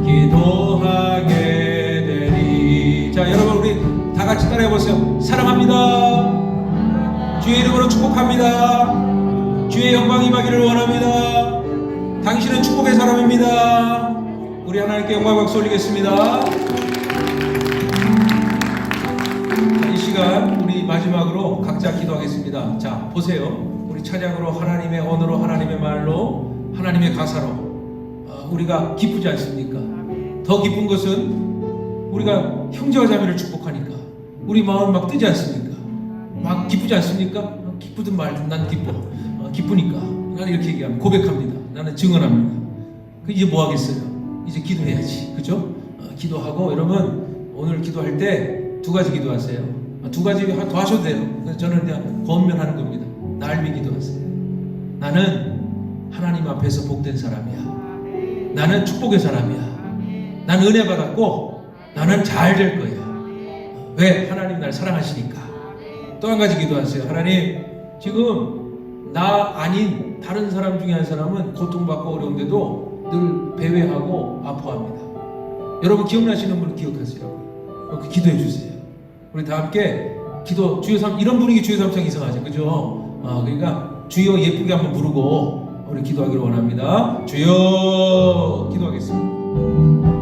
기도하게 되리. 자, 여러분 우리 다 같이 따라해 보세요. 사랑합니다. 주의 이름으로 축복합니다. 주의 영광이 임하기를 원합니다. 당신은 축복의 사람입니다. 우리 하나님께 영광 박수 올리겠습니다. 이 시간 우리 마지막으로 각자 기도하겠습니다. 자, 보세요. 우리 찬양으로, 하나님의 언어로, 하나님의 말로, 하나님의 가사로 우리가 기쁘지 않습니까? 더 기쁜 것은 우리가 형제와 자매를 축복하니까 우리 마음 막 뜨지 않습니까? 막 기쁘지 않습니까? 기쁘든 말든 난 기뻐. 기쁘니까 나는 이렇게 얘기합니다. 고백합니다. 나는 증언합니다. 이제 뭐 하겠어요? 이제 기도해야지. 그죠? 기도하고, 여러분 오늘 기도할 때 두 가지 기도하세요. 두 가지 더 하셔도 돼요. 저는 그냥 권면하는 겁니다. 날 위해 기도하세요. 나는 하나님 앞에서 복된 사람이야. 나는 축복의 사람이야. 나는 은혜 받았고 나는 잘 될 거야. 왜? 하나님 날 사랑하시니까. 또 한 가지 기도하세요. 하나님, 지금 나 아닌 다른 사람 중에 한 사람은 고통받고 어려운데도 늘 배회하고 아파합니다. 여러분 기억나시는 분 기억하시라고요. 그렇게 기도해 주세요. 우리 다 함께 기도, 주여 삼, 이런 분위기 주여 삼창 이상하죠, 그죠? 그러니까 주여 예쁘게 한번 부르고 우리 기도하기를 원합니다. 주여, 기도하겠습니다.